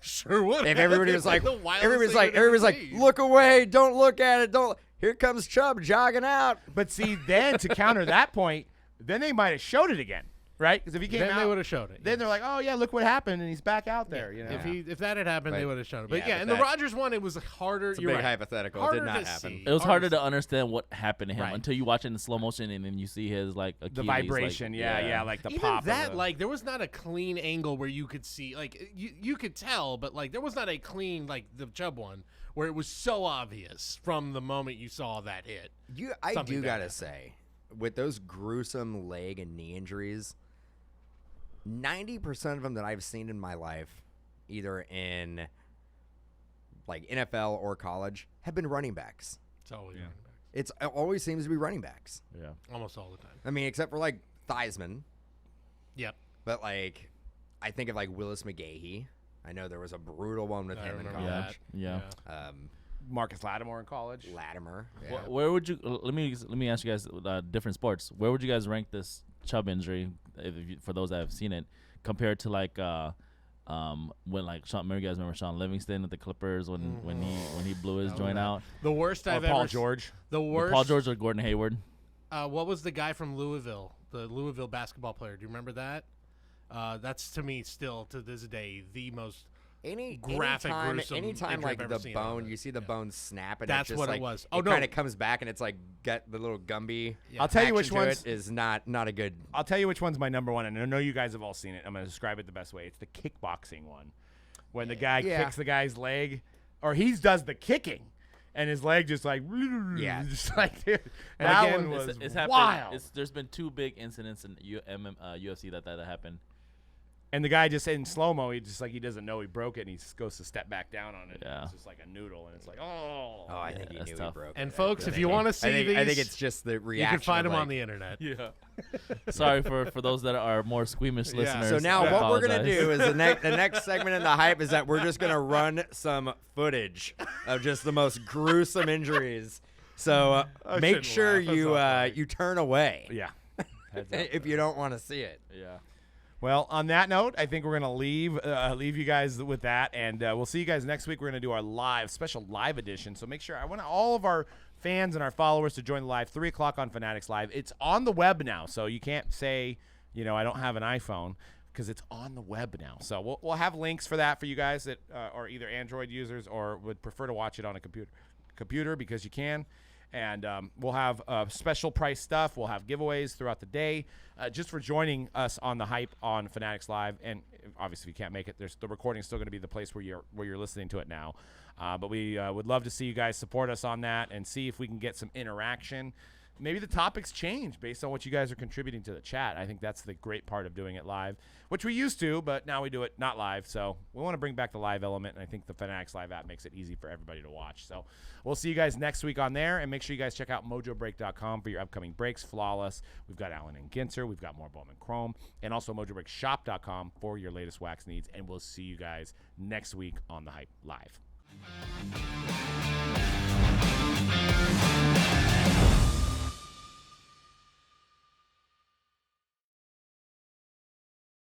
Speaker 3: Sure would.
Speaker 2: If everybody was like,
Speaker 3: the wildest
Speaker 2: everybody's
Speaker 3: thing
Speaker 2: like,
Speaker 3: I've ever
Speaker 2: everybody's like,
Speaker 3: seen.
Speaker 2: look away, don't look at it, don't. Here comes Chubb jogging out.
Speaker 1: But see, then to counter that point, then they might have showed it again, right? Because if he came
Speaker 3: Then
Speaker 1: out,
Speaker 3: they would have showed it.
Speaker 1: then they're like, oh yeah, look what happened, and he's back out there. You know,
Speaker 3: If that had happened, they
Speaker 2: But-
Speaker 3: would have shown it. But
Speaker 2: yeah,
Speaker 3: yeah,
Speaker 2: but
Speaker 3: and the
Speaker 2: that-
Speaker 3: Rodgers one, it was harder.
Speaker 2: It's a
Speaker 3: you're
Speaker 2: big
Speaker 3: right.
Speaker 2: hypothetical. It
Speaker 3: Harder
Speaker 2: did not
Speaker 3: to
Speaker 2: happen.
Speaker 3: see.
Speaker 4: It was
Speaker 3: Harder
Speaker 4: harder to understand what happened to him
Speaker 3: Right.
Speaker 4: until you watch it in slow motion and then you see his like
Speaker 1: the
Speaker 4: Achilles,
Speaker 1: vibration,
Speaker 4: like,
Speaker 1: yeah, like the
Speaker 3: Even
Speaker 1: pop. of
Speaker 3: that,
Speaker 1: the-
Speaker 3: like, there was not a clean angle where you could see, like, you could tell, but like, there was not a clean, like the Chubb one, where it was so obvious from the moment you saw that hit.
Speaker 2: I
Speaker 3: Something
Speaker 2: do
Speaker 3: bad
Speaker 2: gotta
Speaker 3: happened.
Speaker 2: say, with those gruesome leg and knee injuries, 90% of them that I've seen in my life, either in like NFL or college, have been running backs.
Speaker 3: It's always running back.
Speaker 2: It always seems to be running backs.
Speaker 4: yeah.
Speaker 3: Almost all the time.
Speaker 2: I mean, except for like Theismann,
Speaker 3: Yep.
Speaker 2: but like I think of like Willis McGahee. I know there was a brutal one with
Speaker 3: I
Speaker 2: him in
Speaker 3: remember
Speaker 2: college.
Speaker 3: that.
Speaker 4: Yeah.
Speaker 1: Marcus Lattimore in college.
Speaker 2: Latimer.
Speaker 4: Wh-
Speaker 2: Yeah.
Speaker 4: Where would you? Let me ask you guys different sports. Where would you guys rank this Chubb injury for those that have seen it compared to like when like Sean? Remember you guys remember Sean Livingston with the Clippers when he blew his joint out?
Speaker 3: The worst
Speaker 1: Or
Speaker 3: I've
Speaker 1: Paul
Speaker 3: ever.
Speaker 1: George.
Speaker 3: The worst.
Speaker 4: Paul George or Gordon Hayward?
Speaker 3: What was the guy from Louisville? The Louisville basketball player. Do you remember that? That's to me still to this day the most. Graphic, gruesome
Speaker 2: anytime
Speaker 3: injury
Speaker 2: like
Speaker 3: I've ever
Speaker 2: the
Speaker 3: seen out of
Speaker 2: bone,
Speaker 3: it.
Speaker 2: you see the bone snap, and
Speaker 3: That's
Speaker 2: it just
Speaker 3: what it
Speaker 2: like,
Speaker 3: was. Oh,
Speaker 2: it
Speaker 3: no.
Speaker 2: kind of comes back, and it's like get the little Gumby.
Speaker 1: I'll tell you which
Speaker 2: action to
Speaker 1: ones.
Speaker 2: it is not a good.
Speaker 1: I'll tell you which one's my number one, and I know you guys have all seen it. I'm going to describe it the best way. It's the kickboxing one, when the guy
Speaker 2: Yeah.
Speaker 1: kicks the guy's leg, or he does the kicking, and his leg just like
Speaker 2: Yeah.
Speaker 1: just like dude,
Speaker 3: And
Speaker 1: that
Speaker 3: again,
Speaker 1: one was
Speaker 4: It's happened.
Speaker 1: wild.
Speaker 4: There's been 2 big incidents in UFC that happened.
Speaker 1: And the guy just in slow mo, he doesn't know he broke it, and he just goes to step back down on it.
Speaker 4: Yeah.
Speaker 1: It's just like a noodle, and it's like, oh.
Speaker 2: Oh, I think he
Speaker 4: that's
Speaker 2: knew
Speaker 4: tough.
Speaker 2: he broke
Speaker 3: And
Speaker 2: it.
Speaker 3: folks, if you want to see
Speaker 2: I think
Speaker 3: these,
Speaker 2: it's just the
Speaker 3: you
Speaker 2: reaction.
Speaker 3: can find
Speaker 2: of,
Speaker 3: them
Speaker 2: like,
Speaker 3: on the internet.
Speaker 1: Yeah.
Speaker 4: Sorry for those that are more squeamish
Speaker 3: Yeah.
Speaker 4: listeners.
Speaker 2: So now
Speaker 4: I
Speaker 2: what we're gonna
Speaker 4: apologize.
Speaker 2: do is the next segment in the hype is that we're just gonna run some footage of just the most gruesome injuries. So
Speaker 3: I
Speaker 2: make
Speaker 3: shouldn't
Speaker 2: sure
Speaker 3: laugh. That's
Speaker 2: you
Speaker 3: not funny.
Speaker 2: you turn away
Speaker 1: Yeah. Heads up.
Speaker 2: if you don't want to see it.
Speaker 4: Yeah.
Speaker 1: Well, on that note, I think we're gonna leave you guys with that, and we'll see you guys next week. We're gonna do our special live edition. So make sure I want all of our fans and our followers to join the live 3:00 on Fanatics Live. It's on the web now, so you can't say I don't have an iPhone because it's on the web now. So we'll have links for that for you guys that are either Android users or would prefer to watch it on a computer because you can. And we'll have special price stuff. We'll have giveaways throughout the day just for joining us on the hype on Fanatics Live. And obviously, if you can't make it, the recording's still going to be the place where you're listening to it now. But we would love to see you guys support us on that and see if we can get some interaction. Maybe the topics change based on what you guys are contributing to the chat. I think that's the great part of doing it live, which we used to, but now we do it not live. So we want to bring back the live element, and I think the Fanatics Live app makes it easy for everybody to watch. So we'll see you guys next week on there, and make sure you guys check out mojobreak.com for your upcoming breaks. Flawless. We've got Allen and Ginter. We've got more Bowman Chrome, and also mojobreakshop.com for your latest wax needs. And we'll see you guys next week on the Hype Live.